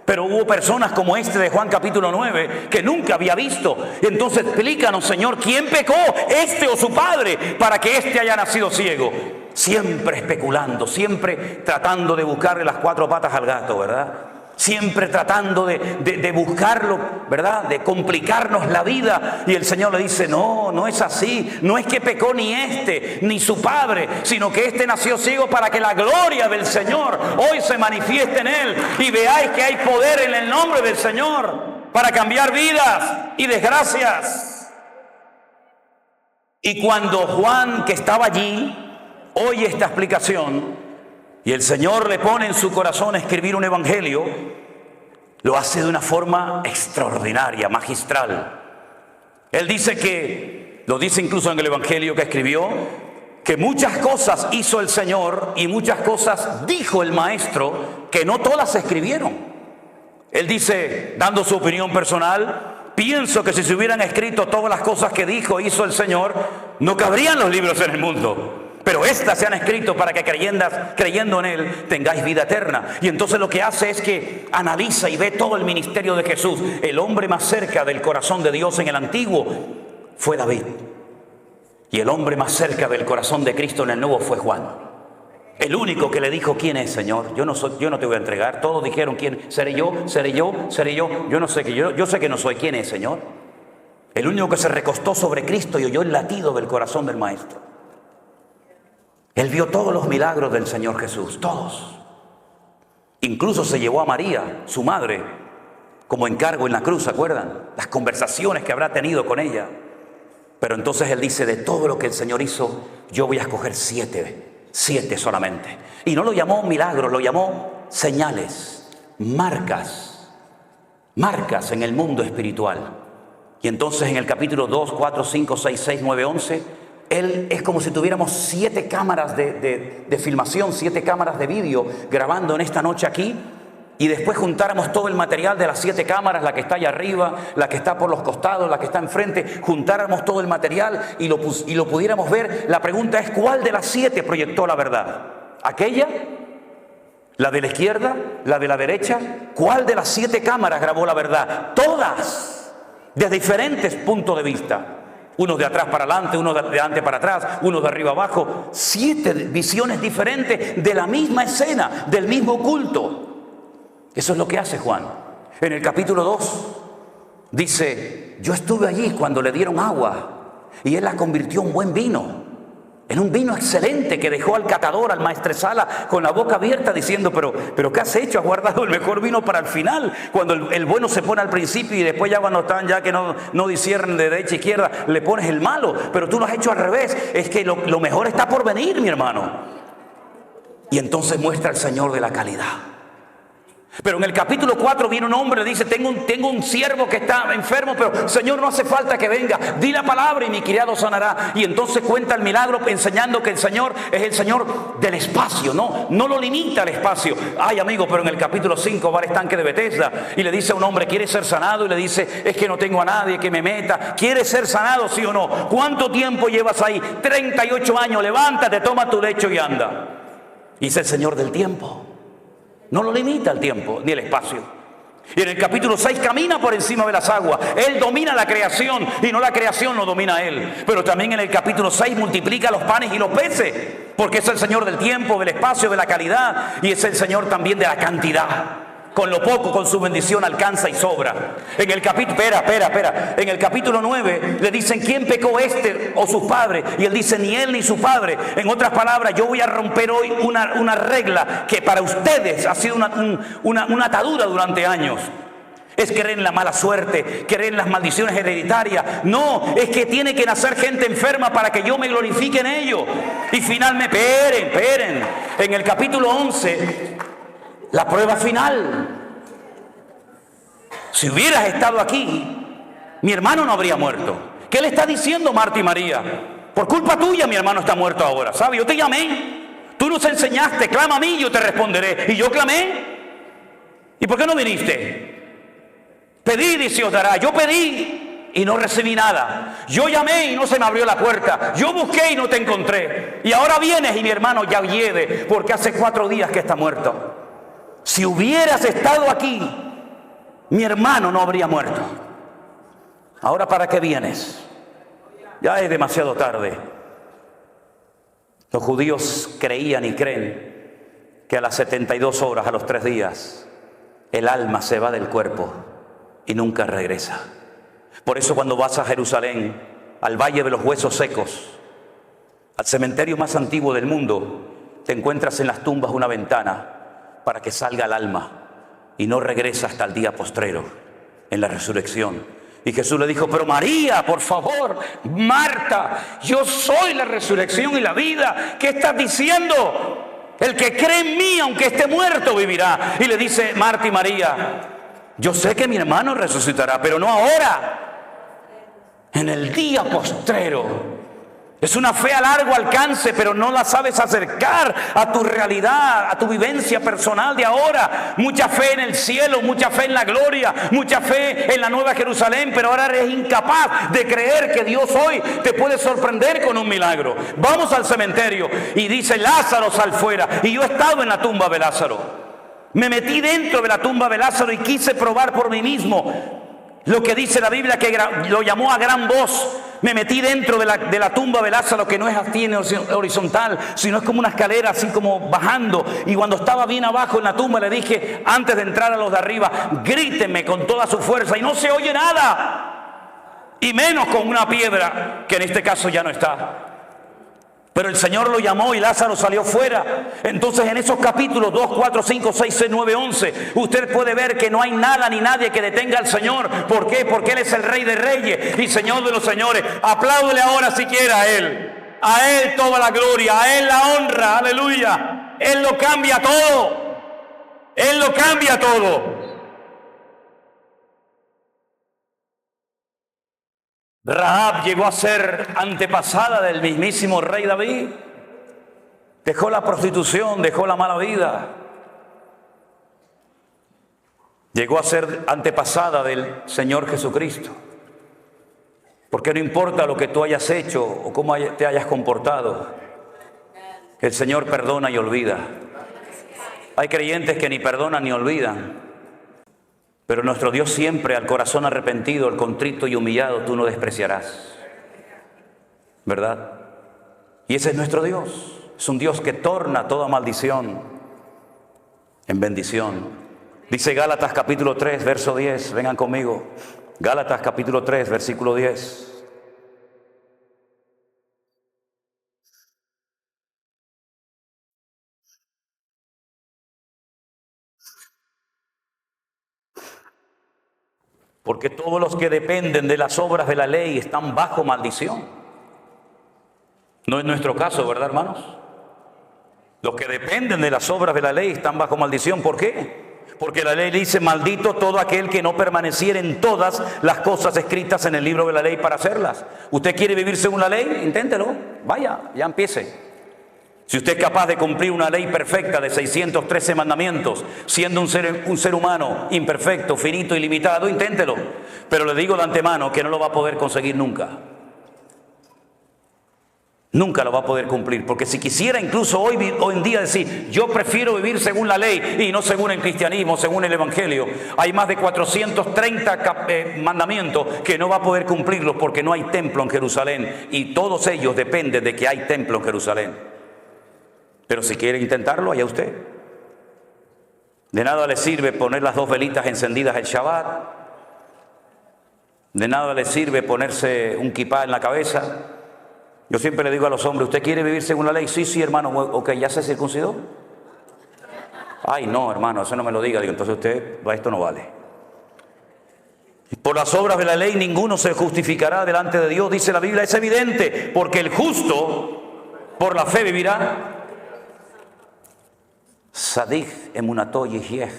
Pero hubo personas como este de Juan capítulo 9 que nunca había visto. Entonces explícanos, Señor, ¿quién pecó, este o su padre, para que este haya nacido ciego? Siempre especulando, siempre tratando de buscarle las cuatro patas al gato, ¿verdad? Siempre tratando de buscarlo, ¿verdad? De complicarnos la vida. Y el Señor le dice: no, no es así. No es que pecó ni este, ni su padre, sino que este nació ciego para que la gloria del Señor hoy se manifieste en él. Y veáis que hay poder en el nombre del Señor para cambiar vidas y desgracias. Y cuando Juan, que estaba allí, oye esta explicación, y el Señor le pone en su corazón escribir un evangelio, lo hace de una forma extraordinaria, magistral. Él dice que, lo dice incluso en el evangelio que escribió, que muchas cosas hizo el Señor y muchas cosas dijo el Maestro que no todas se escribieron. Él dice, dando su opinión personal: pienso que si se hubieran escrito todas las cosas que dijo e hizo el Señor, no cabrían los libros en el mundo. Pero estas se han escrito para que creyendo en Él tengáis vida eterna. Y entonces lo que hace es que analiza y ve todo el ministerio de Jesús. El hombre más cerca del corazón de Dios en el Antiguo fue David. Y el hombre más cerca del corazón de Cristo en el Nuevo fue Juan. El único que le dijo: ¿quién es, Señor? Yo no te voy a entregar. Todos dijeron: ¿quién? ¿Seré yo? ¿Seré yo? ¿Seré yo? Yo no sé que yo sé que no soy. ¿Quién es, Señor? El único que se recostó sobre Cristo y oyó el latido del corazón del Maestro. Él vio todos los milagros del Señor Jesús, todos. Incluso se llevó a María, su madre, como encargo en la cruz, ¿se acuerdan? Las conversaciones que habrá tenido con ella. Pero entonces él dice: de todo lo que el Señor hizo, yo voy a escoger 7 solamente. Y no lo llamó milagros, lo llamó señales, marcas en el mundo espiritual. Y entonces en el capítulo 2, 4, 5, 6, 6, 9, 11... Él es como si tuviéramos 7 cámaras de filmación, 7 cámaras de vídeo grabando en esta noche aquí, y después juntáramos todo el material de las 7 cámaras, la que está allá arriba, la que está por los costados, la que está enfrente, juntáramos todo el material y lo pudiéramos ver. La pregunta es: ¿cuál de las 7 proyectó la verdad? ¿Aquella? ¿La de la izquierda? ¿La de la derecha? ¿Cuál de las 7 cámaras grabó la verdad? Todas, de diferentes puntos de vista. Unos de atrás para adelante, unos de adelante para atrás, unos de arriba abajo. 7 visiones diferentes de la misma escena, del mismo culto. Eso es lo que hace Juan. En el capítulo 2 dice, yo estuve allí cuando le dieron agua y él la convirtió en buen vino. En un vino excelente que dejó al catador, al maestresala, con la boca abierta diciendo, pero ¿qué has hecho? Has guardado el mejor vino para el final, cuando el bueno se pone al principio y después ya cuando están ya que no disciernen de derecha a izquierda, le pones el malo, pero tú lo has hecho al revés. Es que lo mejor está por venir, mi hermano. Y entonces muestra el Señor de la calidad. Pero en el capítulo 4 viene un hombre y dice, tengo un siervo que está enfermo, pero Señor, no hace falta que venga, di la palabra y mi criado sanará. Y entonces cuenta el milagro enseñando que el Señor es el Señor del espacio, no lo limita al espacio. Ay, amigo, pero en el capítulo 5 va al estanque de Betesda y le dice a un hombre, ¿quiere ser sanado? Y le dice, es que no tengo a nadie que me meta. ¿Quieres ser sanado, sí o no? ¿Cuánto tiempo llevas ahí? 38 años, levántate, toma tu lecho y anda. Y es el Señor del tiempo. No lo limita el tiempo ni el espacio. Y en el capítulo 6 camina por encima de las aguas. Él domina la creación y no la creación lo domina a él. Pero también en el capítulo 6 multiplica los panes y los peces. Porque es el Señor del tiempo, del espacio, de la calidad. Y es el Señor también de la cantidad. Con lo poco, con su bendición alcanza y sobra. En el capítulo, espera. En el capítulo 9 le dicen, ¿quién pecó este o sus padres? Y él dice, ni él ni su padre. En otras palabras, yo voy a romper hoy una regla que para ustedes ha sido una atadura durante años. Es creer en la mala suerte, creer en las maldiciones hereditarias. No, es que tiene que nacer gente enferma para que yo me glorifique en ello. Y finalmente, esperen. En el capítulo 11... la prueba final. Si hubieras estado aquí, mi hermano no habría muerto. ¿Qué le está diciendo Marta y María? Por culpa tuya mi hermano está muerto ahora. ¿Sabes? Yo te llamé. Tú nos enseñaste. Clama a mí y yo te responderé. Y yo clamé. ¿Y por qué no viniste? Pedid y se os dará. Yo pedí y no recibí nada. Yo llamé y no se me abrió la puerta. Yo busqué y no te encontré. Y ahora vienes y mi hermano ya hiede porque hace 4 días que está muerto. Si hubieras estado aquí, mi hermano no habría muerto. Ahora, ¿para qué vienes? Ya es demasiado tarde. Los judíos creían y creen que a las 72 horas, a los 3 días, el alma se va del cuerpo y nunca regresa. Por eso cuando vas a Jerusalén, al Valle de los Huesos Secos, al cementerio más antiguo del mundo, te encuentras en las tumbas una ventana para que salga el alma y no regresa hasta el día postrero, en la resurrección. Y Jesús le dijo, pero María, por favor, Marta, yo soy la resurrección y la vida. ¿Qué estás diciendo? El que cree en mí, aunque esté muerto, vivirá. Y le dice Marta y María, yo sé que mi hermano resucitará, pero no ahora, en el día postrero. Es una fe a largo alcance, pero no la sabes acercar a tu realidad, a tu vivencia personal de ahora. Mucha fe en el cielo, mucha fe en la gloria, mucha fe en la nueva Jerusalén, pero ahora eres incapaz de creer que Dios hoy te puede sorprender con un milagro. Vamos al cementerio y dice, Lázaro, sal fuera. Y yo he estado en la tumba de Lázaro. Me metí dentro de la tumba de Lázaro y quise probar por mí mismo lo que dice la Biblia, que lo llamó a gran voz. Me metí dentro de la tumba de Lázaro, que no es así en horizontal, sino es como una escalera así como bajando. Y cuando estaba bien abajo en la tumba le dije, antes de entrar a los de arriba, grítenme con toda su fuerza. Y no se oye nada, y menos con una piedra, que en este caso ya no está. Pero el Señor lo llamó y Lázaro salió fuera. Entonces en esos capítulos 2, 4, 5, 6, 6, 9, 11, usted puede ver que no hay nada ni nadie que detenga al Señor. ¿Por qué? Porque Él es el Rey de Reyes y Señor de los Señores. Apláudele ahora siquiera a Él. A Él toda la gloria, a Él la honra, aleluya. Él lo cambia todo. Él lo cambia todo. Rahab llegó a ser antepasada del mismísimo rey David. Dejó la prostitución, dejó la mala vida. Llegó a ser antepasada del Señor Jesucristo. Porque no importa lo que tú hayas hecho o cómo te hayas comportado, el Señor perdona y olvida. Hay creyentes que ni perdonan ni olvidan. Pero nuestro Dios siempre, al corazón arrepentido, al contrito y humillado, tú no despreciarás. ¿verdad? Y ese es nuestro Dios. Es un Dios que torna toda maldición en bendición. Dice Gálatas capítulo 3, verso 10. Vengan conmigo. Gálatas capítulo 3, versículo 10. Porque todos los que dependen de las obras de la ley están bajo maldición. No es nuestro caso, ¿verdad, hermanos? Los que dependen de las obras de la ley están bajo maldición. ¿Por qué? Porque la ley dice: maldito todo aquel que no permaneciera en todas las cosas escritas en el libro de la ley para hacerlas. ¿Usted quiere vivir según la ley? Inténtelo. Vaya, ya empiece. Si usted es capaz de cumplir una ley perfecta de 613 mandamientos, siendo un ser humano imperfecto, finito y limitado, inténtelo. Pero le digo de antemano que no lo va a poder conseguir nunca. Nunca lo va a poder cumplir, porque si quisiera incluso hoy en día decir: yo prefiero vivir según la ley y no según el cristianismo, según el evangelio, hay más de 430 mandamientos que no va a poder cumplirlos porque no hay templo en Jerusalén, y todos ellos dependen de que hay templo en Jerusalén. Pero si quiere intentarlo, allá usted. De nada le sirve poner las 2 velitas encendidas el Shabbat. De nada le sirve ponerse un kipá en la cabeza. Yo siempre le digo a los hombres: ¿usted quiere vivir según la ley? Sí, hermano. Ok, ¿ya se circuncidó? Ay, no, hermano, eso no me lo diga. Digo, entonces usted, esto no vale. Por las obras de la ley ninguno se justificará delante de Dios, dice la Biblia. Es evidente, porque el justo por la fe vivirá. Sadik emunató yihyeh,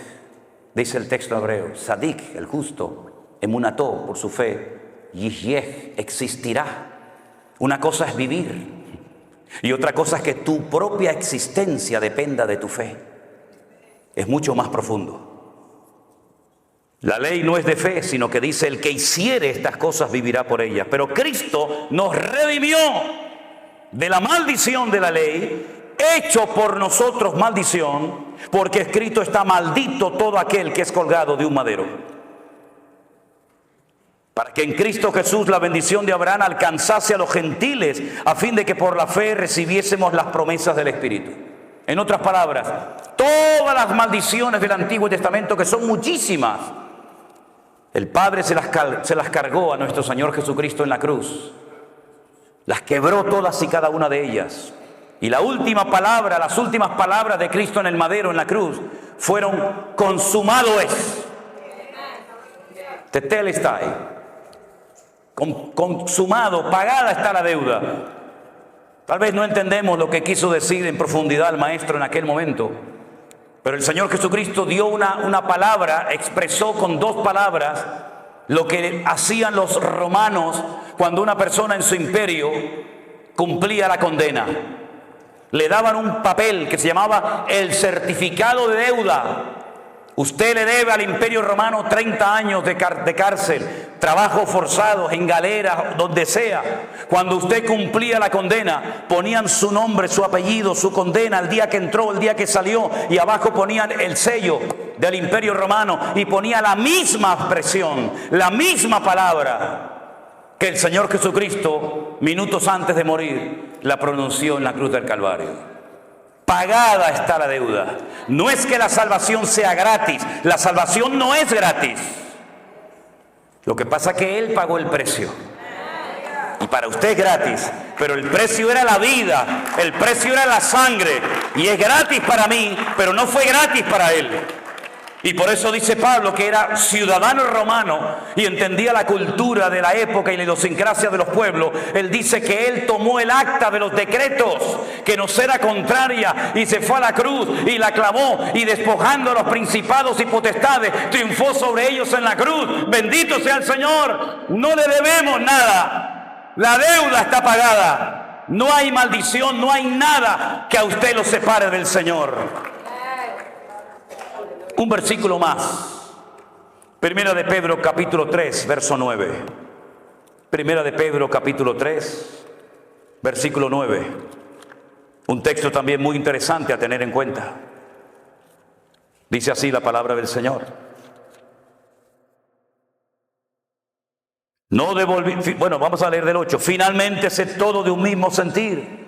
dice el texto hebreo. Sadik, el justo, emunató, por su fe, yihyeh, existirá. Una cosa es vivir y otra cosa es que tu propia existencia dependa de tu fe. Es mucho más profundo. La ley no es de fe, sino que dice: el que hiciere estas cosas vivirá por ellas. Pero Cristo nos redimió de la maldición de la ley, hecho por nosotros maldición, porque escrito está: maldito todo aquel que es colgado de un madero. Para que en Cristo Jesús la bendición de Abraham alcanzase a los gentiles, a fin de que por la fe recibiésemos las promesas del Espíritu. En otras palabras, todas las maldiciones del Antiguo Testamento, que son muchísimas, el Padre se las cargó a nuestro Señor Jesucristo en la cruz. Las quebró todas y cada una de ellas. Y la última palabra, las últimas palabras de Cristo en el madero, en la cruz, fueron: consumado es. Tetelestai. Consumado, pagada está la deuda. Tal vez no entendemos lo que quiso decir en profundidad el maestro en aquel momento, pero el Señor Jesucristo dio una palabra, expresó con 2 palabras lo que hacían los romanos cuando una persona en su imperio cumplía la condena. Le daban un papel que se llamaba el certificado de deuda. Usted le debe al Imperio Romano 30 años de cárcel, trabajos forzados, en galeras, donde sea. Cuando usted cumplía la condena, ponían su nombre, su apellido, su condena, el día que entró, el día que salió, y abajo ponían el sello del Imperio Romano y ponía la misma expresión, la misma palabra que el Señor Jesucristo, minutos antes de morir, la pronunció en la cruz del Calvario. Pagada está la deuda. No es que la salvación sea gratis. La salvación no es gratis. Lo que pasa es que Él pagó el precio. Y para usted es gratis. Pero el precio era la vida. El precio era la sangre. Y es gratis para mí, pero no fue gratis para Él. Y por eso dice Pablo que era ciudadano romano y entendía la cultura de la época y la idiosincrasia de los pueblos. Él dice que él tomó el acta de los decretos que nos era contraria y se fue a la cruz y la clavó, y despojando a los principados y potestades triunfó sobre ellos en la cruz. Bendito sea el Señor. No le debemos nada. La deuda está pagada. No hay maldición, no hay nada que a usted lo separe del Señor. Un versículo más. Primera de Pedro capítulo 3, verso 9. Primera de Pedro capítulo 3, versículo 9. Un texto también muy interesante a tener en cuenta. Dice así la palabra del Señor: Bueno, vamos a leer del 8. Finalmente, sed todo de un mismo sentir,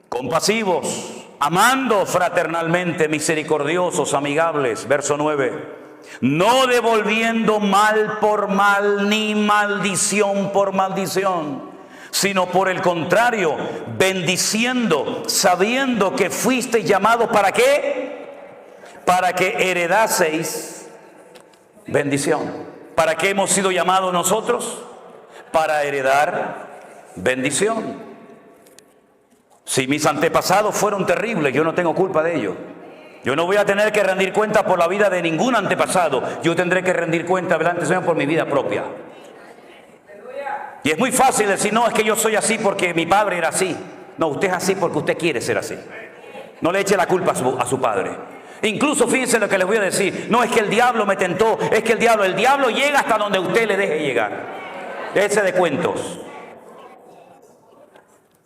compasivos, amando fraternalmente, misericordiosos, amigables. Verso 9. No devolviendo mal por mal, ni maldición por maldición, sino por el contrario, bendiciendo, sabiendo que fuisteis llamados, ¿para qué? Para que heredaseis bendición. ¿Para qué hemos sido llamados nosotros? Para heredar bendición. Si mis antepasados fueron terribles, yo no tengo culpa de ello. Yo no voy a tener que rendir cuenta por la vida de ningún antepasado. Yo tendré que rendir cuenta delante del Señor por mi vida propia. Y es muy fácil decir, no, es que yo soy así porque mi padre era así. No, usted es así porque usted quiere ser así. No le eche la culpa a su padre. Incluso fíjense lo que les voy a decir. No es que el diablo me tentó, es que el diablo llega hasta donde usted le deje llegar. Déjese de cuentos.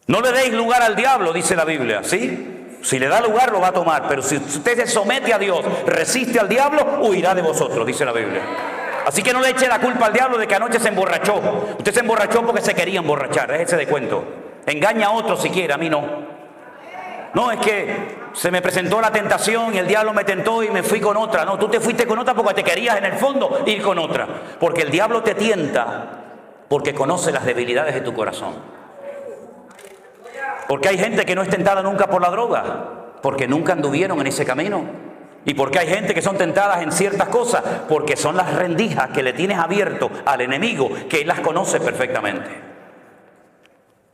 No le deis lugar al diablo, dice la Biblia, ¿sí? Si le da lugar, lo va a tomar. Pero si usted se somete a Dios, resiste al diablo, huirá de vosotros, dice la Biblia. Así que no le eche la culpa al diablo de que anoche se emborrachó. Usted se emborrachó porque se quería emborrachar. Déjese de cuento. Engaña a otro si quiere, a mí no. No, es que se me presentó la tentación y el diablo me tentó y me fui con otra. No, tú te fuiste con otra porque te querías en el fondo ir con otra. Porque el diablo te tienta porque conoce las debilidades de tu corazón. Porque hay gente que no es tentada nunca por la droga, porque nunca anduvieron en ese camino. Y porque hay gente que son tentadas en ciertas cosas, porque son las rendijas que le tienes abierto al enemigo, que él las conoce perfectamente.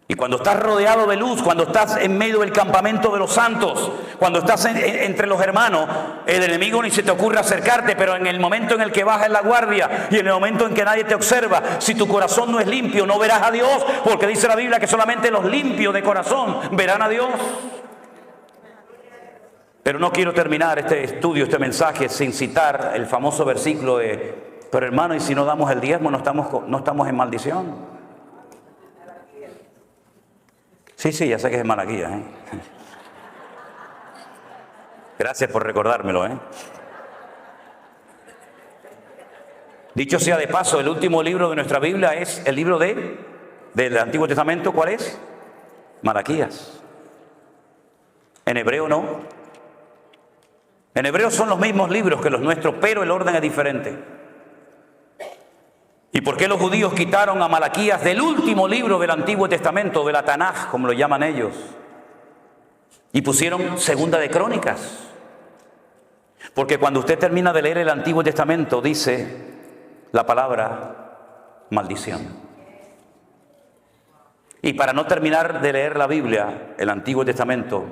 Y cuando estás rodeado de luz, cuando estás en medio del campamento de los santos, cuando estás entre los hermanos, el enemigo ni se te ocurre acercarte, pero en el momento en el que bajas la guardia y en el momento en que nadie te observa, si tu corazón no es limpio, no verás a Dios, porque dice la Biblia que solamente los limpios de corazón verán a Dios. Pero no quiero terminar este estudio, este mensaje, sin citar el famoso versículo de, pero hermano, y si no damos el diezmo, no estamos en maldición. Sí, ya sé que es en Malaquías, ¿eh? Gracias por recordármelo, ¿eh? Dicho sea de paso, el último libro de nuestra Biblia es el libro del Antiguo Testamento. ¿Cuál es? Malaquías. En hebreo no. En hebreo son los mismos libros que los nuestros, pero el orden es diferente. ¿Y por qué los judíos quitaron a Malaquías del último libro del Antiguo Testamento, de la Tanaj, como lo llaman ellos? Y pusieron Segunda de Crónicas. Porque cuando usted termina de leer el Antiguo Testamento, dice la palabra maldición. Y para no terminar de leer la Biblia, el Antiguo Testamento,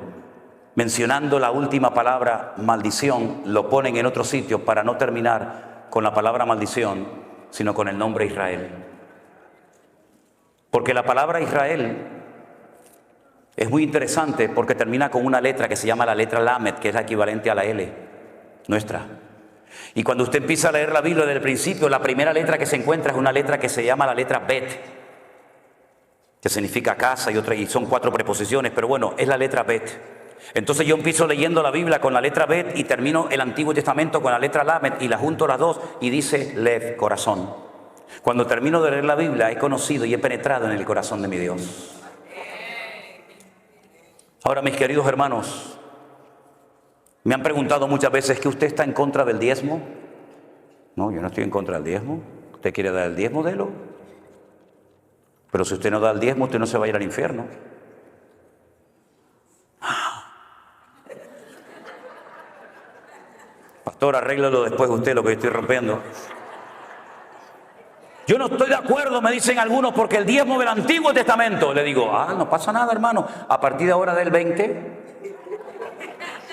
mencionando la última palabra maldición, lo ponen en otro sitio para no terminar con la palabra maldición, sino con el nombre Israel. Porque la palabra Israel es muy interesante porque termina con una letra que se llama la letra Lamed, que es la equivalente a la L nuestra. Y cuando usted empieza a leer la Biblia desde el principio, la primera letra que se encuentra es una letra que se llama la letra Bet, que significa casa, y son 4 preposiciones, pero bueno, es la letra Bet. Entonces yo empiezo leyendo la Biblia con la letra Bet y termino el Antiguo Testamento con la letra Lamed y la junto las dos y dice Lev, corazón. Cuando termino de leer la Biblia he conocido y he penetrado en el corazón de mi Dios. Ahora, mis queridos hermanos, me han preguntado muchas veces que usted está en contra del diezmo. No, yo no estoy en contra del diezmo. ¿Usted quiere dar el diezmo? Délo. Pero si usted no da el diezmo, usted no se va a ir al infierno. Pastor, arréglalo después usted lo que estoy rompiendo. Yo no estoy de acuerdo, me dicen algunos, porque el diezmo del Antiguo Testamento. Le digo, no pasa nada, hermano. A partir de ahora del 20,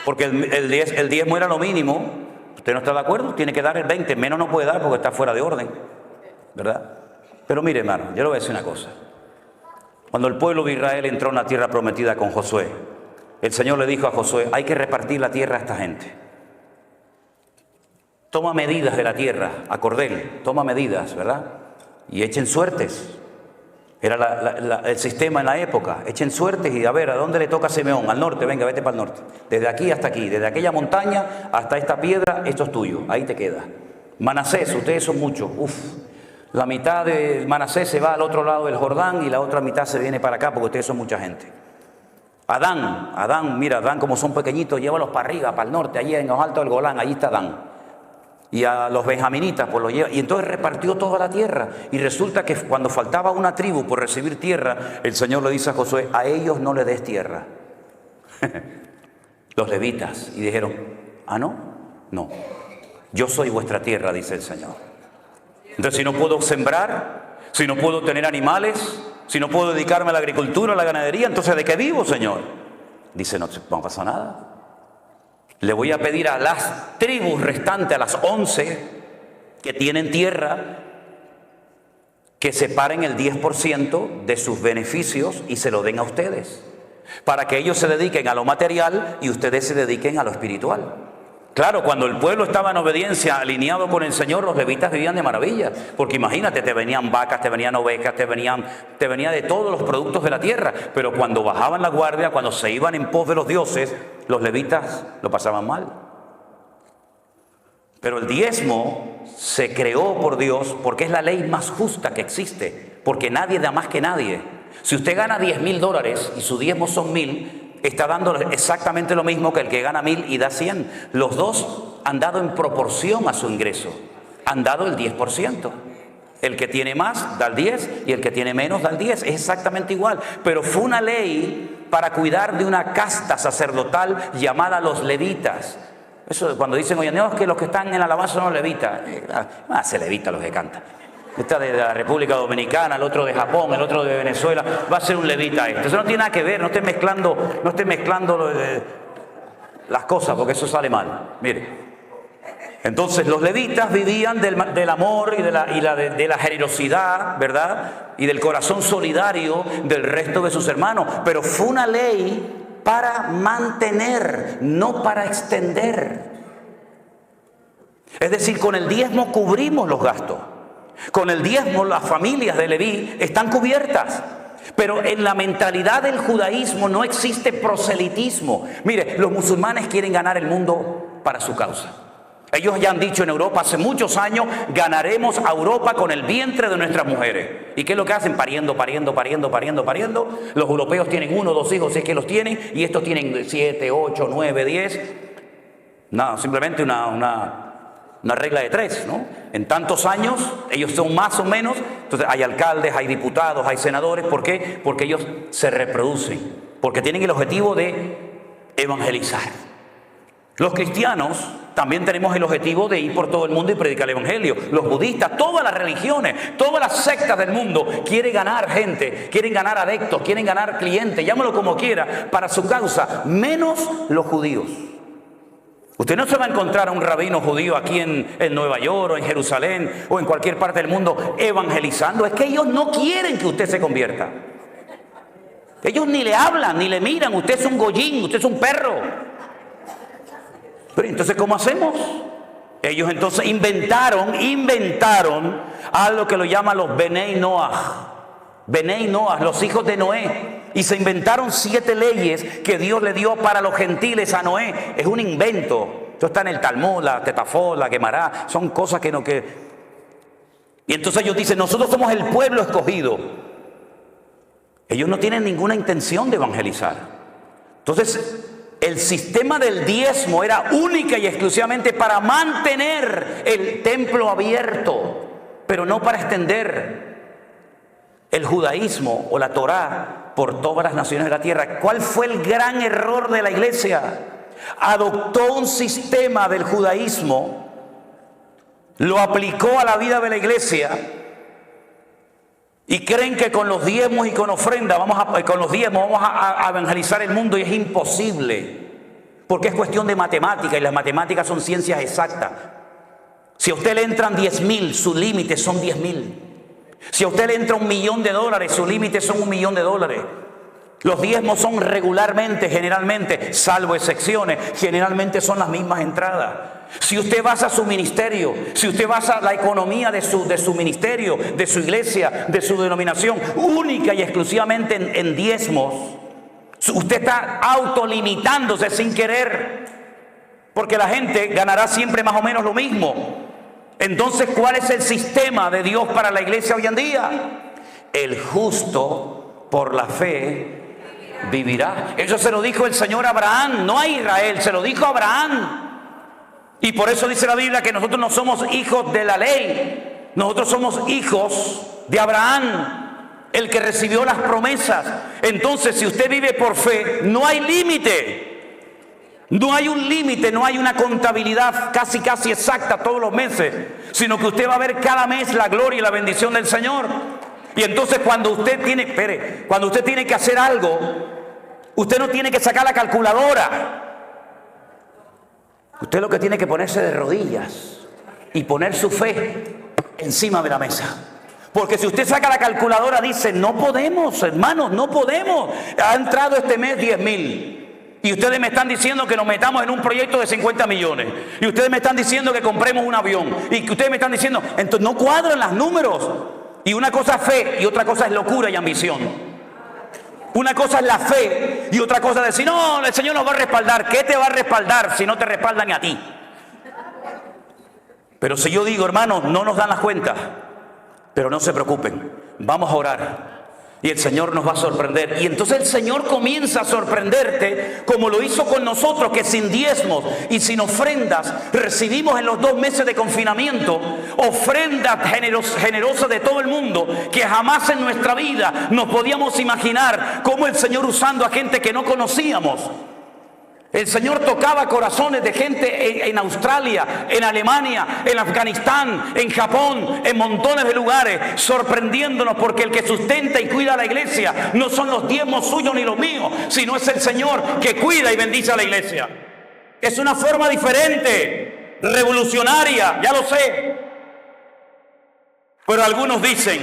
porque el diezmo era lo mínimo. ¿Usted no está de acuerdo? Tiene que dar el 20. Menos no puede dar porque está fuera de orden, ¿verdad? Pero mire, hermano, yo le voy a decir una cosa. Cuando el pueblo de Israel entró en la tierra prometida con Josué, el Señor le dijo a Josué, hay que repartir la tierra a esta gente. Toma medidas de la tierra, a cordel, toma medidas, ¿verdad? Y echen suertes. Era el sistema en la época. Echen suertes y a ver, ¿a dónde le toca a Simeón? Al norte, venga, vete para el norte. Desde aquí hasta aquí, desde aquella montaña hasta esta piedra, esto es tuyo, ahí te queda. Manasés, ustedes son muchos, La mitad de Manasés se va al otro lado del Jordán y la otra mitad se viene para acá porque ustedes son mucha gente. Adán, mira, Adán como son pequeñitos, llévalos para arriba, para el norte, allí en los altos del Golán, allí está Adán. Y a los benjaminitas pues los lleva, y entonces repartió toda la tierra. Y resulta que cuando faltaba una tribu por recibir tierra, el Señor le dice a Josué, a ellos no le des tierra. Los levitas, y dijeron, no, yo soy vuestra tierra, dice el Señor. Entonces si no puedo sembrar, si no puedo tener animales, si no puedo dedicarme a la agricultura, a la ganadería, entonces ¿de qué vivo, Señor? Dice, no pasa nada. Le voy a pedir a las tribus restantes, a las 11 que tienen tierra, que separen el 10% de sus beneficios y se lo den a ustedes, para que ellos se dediquen a lo material y ustedes se dediquen a lo espiritual. Claro, cuando el pueblo estaba en obediencia, alineado con el Señor, los levitas vivían de maravilla. Porque imagínate, te venían vacas, te venían ovejas, te venía de todos los productos de la tierra. Pero cuando bajaban la guardia, cuando se iban en pos de los dioses, los levitas lo pasaban mal. Pero el diezmo se creó por Dios porque es la ley más justa que existe. Porque nadie da más que nadie. Si usted gana $10,000 y su diezmo son 1,000, está dando exactamente lo mismo que el que gana 1,000 y da 100. Los dos han dado en proporción a su ingreso. Han dado el 10%. El que tiene más da el 10 y el que tiene menos da el 10. Es exactamente igual. Pero fue una ley para cuidar de una casta sacerdotal llamada los levitas. Eso cuando dicen, oye, no, es que los que están en la alabanza son los levitas. Se levita los que cantan. Está de la República Dominicana, el otro de Japón, el otro de Venezuela, va a ser un levita esto. Eso no tiene nada que ver, no esté mezclando las cosas, porque eso sale mal. Mire, entonces los levitas vivían del amor y de la generosidad, ¿verdad? Y del corazón solidario del resto de sus hermanos. Pero fue una ley para mantener, no para extender. Es decir, con el diezmo cubrimos los gastos. Con el diezmo las familias de Leví están cubiertas. Pero en la mentalidad del judaísmo no existe proselitismo. Mire, los musulmanes quieren ganar el mundo para su causa. Ellos ya han dicho en Europa hace muchos años, ganaremos a Europa con el vientre de nuestras mujeres. ¿Y qué es lo que hacen? Pariendo. Los europeos tienen 1 o 2 hijos, si es que los tienen, y estos tienen 7, 8, 9, 10. No, simplemente una regla de 3, ¿no? En tantos años, ellos son más o menos, entonces hay alcaldes, hay diputados, hay senadores. ¿Por qué? Porque ellos se reproducen, porque tienen el objetivo de evangelizar. Los cristianos también tenemos el objetivo de ir por todo el mundo y predicar el evangelio. Los budistas, todas las religiones, todas las sectas del mundo quieren ganar gente, quieren ganar adeptos, quieren ganar clientes, llámalo como quiera, para su causa, menos los judíos. Usted no se va a encontrar a un rabino judío aquí en Nueva York o en Jerusalén o en cualquier parte del mundo evangelizando. Es que ellos no quieren que usted se convierta. Ellos ni le hablan, ni le miran. Usted es un goyín, usted es un perro. Pero entonces, ¿cómo hacemos? Ellos entonces inventaron algo que lo llaman los Benei Noah. Benei Noah, los hijos de Noé. Y se inventaron 7 leyes que Dios le dio para los gentiles a Noé. Es un invento. Esto está en el Talmud, la Tetafot, la Gemara. Son cosas que no... Y entonces ellos dicen, nosotros somos el pueblo escogido. Ellos no tienen ninguna intención de evangelizar. Entonces, el sistema del diezmo era única y exclusivamente para mantener el templo abierto, pero no para extender el judaísmo o la Torá por todas las naciones de la tierra. ¿Cuál fue el gran error de la iglesia? Adoptó un sistema del judaísmo, lo aplicó a la vida de la iglesia y creen que con los diezmos y con ofrenda vamos a evangelizar el mundo, y es imposible, porque es cuestión de matemática y las matemáticas son ciencias exactas. Si a usted le entran 10,000, su límite son 10,000. Si a usted le entra $1,000,000, su límite son $1,000,000. Los diezmos son regularmente, generalmente, salvo excepciones, generalmente son las mismas entradas. Si usted basa su ministerio, si usted basa la economía de su ministerio, de su iglesia, de su denominación, única y exclusivamente en diezmos, usted está autolimitándose sin querer, porque la gente ganará siempre más o menos lo mismo. Entonces, ¿cuál es el sistema de Dios para la iglesia hoy en día? El justo por la fe vivirá. Eso se lo dijo el Señor a Abraham, no a Israel, se lo dijo a Abraham. Y por eso dice la Biblia que nosotros no somos hijos de la ley, nosotros somos hijos de Abraham, el que recibió las promesas. Entonces, si usted vive por fe, no hay límite. No hay un límite, no hay una contabilidad casi exacta todos los meses, sino que usted va a ver cada mes la gloria y la bendición del Señor. Y entonces cuando usted tiene que hacer algo, usted no tiene que sacar la calculadora. Usted lo que tiene que ponerse de rodillas y poner su fe encima de la mesa. Porque si usted saca la calculadora, dice, no podemos, hermanos, no podemos. Ha entrado este mes 10,000. Y ustedes me están diciendo que nos metamos en un proyecto de 50 millones. Y ustedes me están diciendo que compremos un avión. Y que ustedes me están diciendo, entonces no cuadran los números. Y una cosa es fe y otra cosa es locura y ambición. Una cosa es la fe y otra cosa es decir, no, el Señor nos va a respaldar. ¿Qué te va a respaldar si no te respaldan a ti? Pero si yo digo, hermanos, no nos dan las cuentas, pero no se preocupen, vamos a orar y el Señor nos va a sorprender. Y entonces el Señor comienza a sorprenderte como lo hizo con nosotros, que sin diezmos y sin ofrendas recibimos en los 2 meses de confinamiento ofrendas generosas de todo el mundo, que jamás en nuestra vida nos podíamos imaginar cómo el Señor usando a gente que no conocíamos. El Señor tocaba corazones de gente en Australia, en Alemania, en Afganistán, en Japón, en montones de lugares, sorprendiéndonos, porque el que sustenta y cuida a la iglesia no son los diezmos suyos ni los míos, sino es el Señor que cuida y bendice a la iglesia. Es una forma diferente, revolucionaria, ya lo sé. Pero algunos dicen,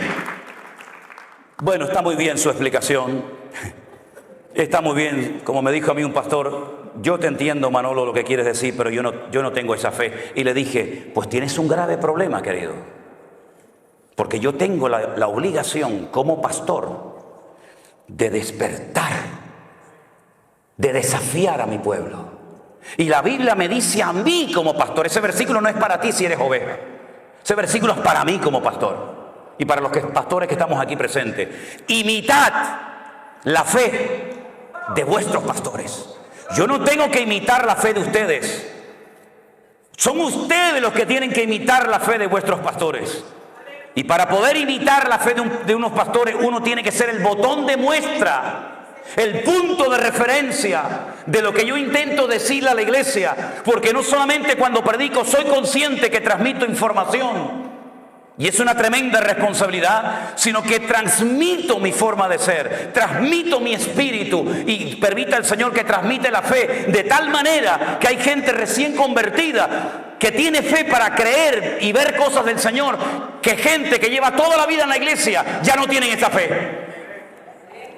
bueno, está muy bien su explicación, está muy bien, como me dijo a mí un pastor, yo te entiendo, Manolo, lo que quieres decir, pero yo no tengo esa fe. Y le dije, pues tienes un grave problema, querido. Porque yo tengo la obligación como pastor de despertar, de desafiar a mi pueblo. Y la Biblia me dice a mí como pastor, ese versículo no es para ti si eres oveja. Ese versículo es para mí como pastor. Y para los pastores que estamos aquí presentes. Imitad la fe de vuestros pastores. Yo no tengo que imitar la fe de ustedes. Son ustedes los que tienen que imitar la fe de vuestros pastores. Y para poder imitar la fe de unos pastores, uno tiene que ser el botón de muestra, el punto de referencia de lo que yo intento decirle a la iglesia. Porque no solamente cuando predico soy consciente que transmito información, y es una tremenda responsabilidad, sino que transmito mi forma de ser, transmito mi espíritu, y permita el Señor que transmite la fe de tal manera que hay gente recién convertida que tiene fe para creer y ver cosas del Señor, que gente que lleva toda la vida en la iglesia ya no tienen esta fe.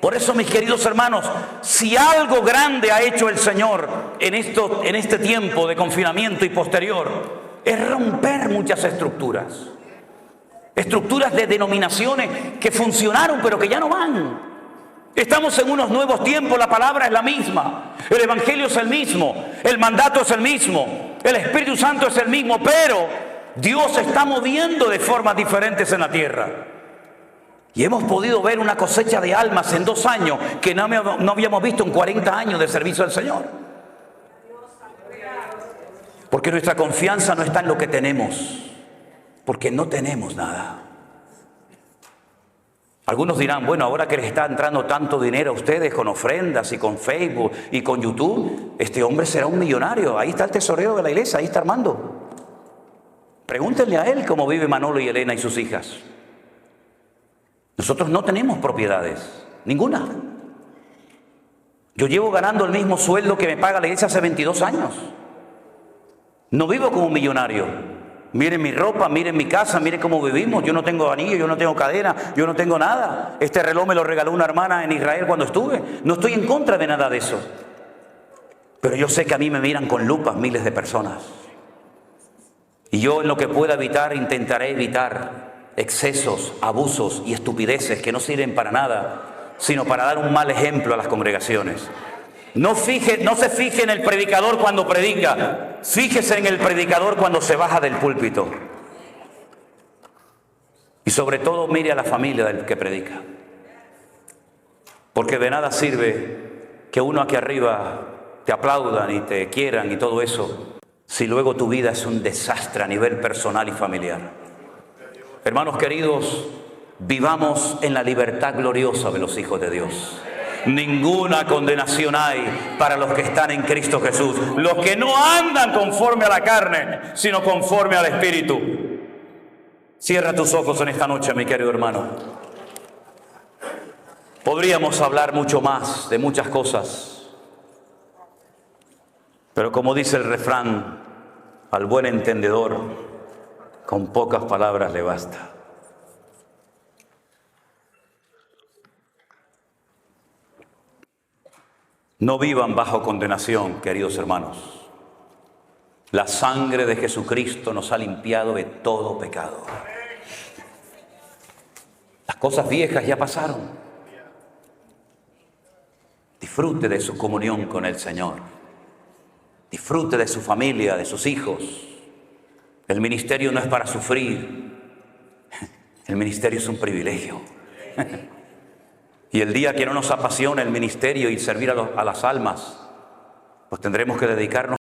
Por eso, mis queridos hermanos, si algo grande ha hecho el Señor en este tiempo de confinamiento y posterior, es romper muchas estructuras de denominaciones que funcionaron pero que ya no van. Estamos en unos nuevos tiempos, la palabra es la misma, el evangelio es el mismo, el mandato es el mismo, el Espíritu Santo es el mismo, pero Dios se está moviendo de formas diferentes en la tierra. Y hemos podido ver una cosecha de almas en 2 años que no habíamos visto en 40 años de servicio al Señor. Porque nuestra confianza no está en lo que tenemos, porque no tenemos nada. Algunos dirán, bueno, ahora que les está entrando tanto dinero a ustedes con ofrendas y con Facebook y con YouTube, este hombre será un millonario. Ahí está el tesorero de la iglesia, ahí está Armando. Pregúntenle a él cómo vive Manolo y Elena y sus hijas. Nosotros no tenemos propiedades, ninguna. Yo llevo ganando el mismo sueldo que me paga la iglesia hace 22 años. No vivo como un millonario. Miren mi ropa, miren mi casa, miren cómo vivimos. Yo no tengo anillo, yo no tengo cadena, yo no tengo nada. Este reloj me lo regaló una hermana en Israel cuando estuve. No estoy en contra de nada de eso. Pero yo sé que a mí me miran con lupas miles de personas. Y yo en lo que pueda evitar, intentaré evitar excesos, abusos y estupideces que no sirven para nada, sino para dar un mal ejemplo a las congregaciones. No se fije en el predicador cuando predica, fíjese en el predicador cuando se baja del púlpito. Y sobre todo mire a la familia del que predica. Porque de nada sirve que uno aquí arriba te aplaudan y te quieran y todo eso, si luego tu vida es un desastre a nivel personal y familiar. Hermanos queridos, vivamos en la libertad gloriosa de los hijos de Dios. Ninguna condenación hay para los que están en Cristo Jesús, los que no andan conforme a la carne, sino conforme al Espíritu. Cierra tus ojos en esta noche, mi querido hermano. Podríamos hablar mucho más de muchas cosas, pero como dice el refrán, al buen entendedor, con pocas palabras le basta. No vivan bajo condenación, queridos hermanos. La sangre de Jesucristo nos ha limpiado de todo pecado. Las cosas viejas ya pasaron. Disfrute de su comunión con el Señor. Disfrute de su familia, de sus hijos. El ministerio no es para sufrir. El ministerio es un privilegio. Y el día que no nos apasiona el ministerio y servir a las almas, pues tendremos que dedicarnos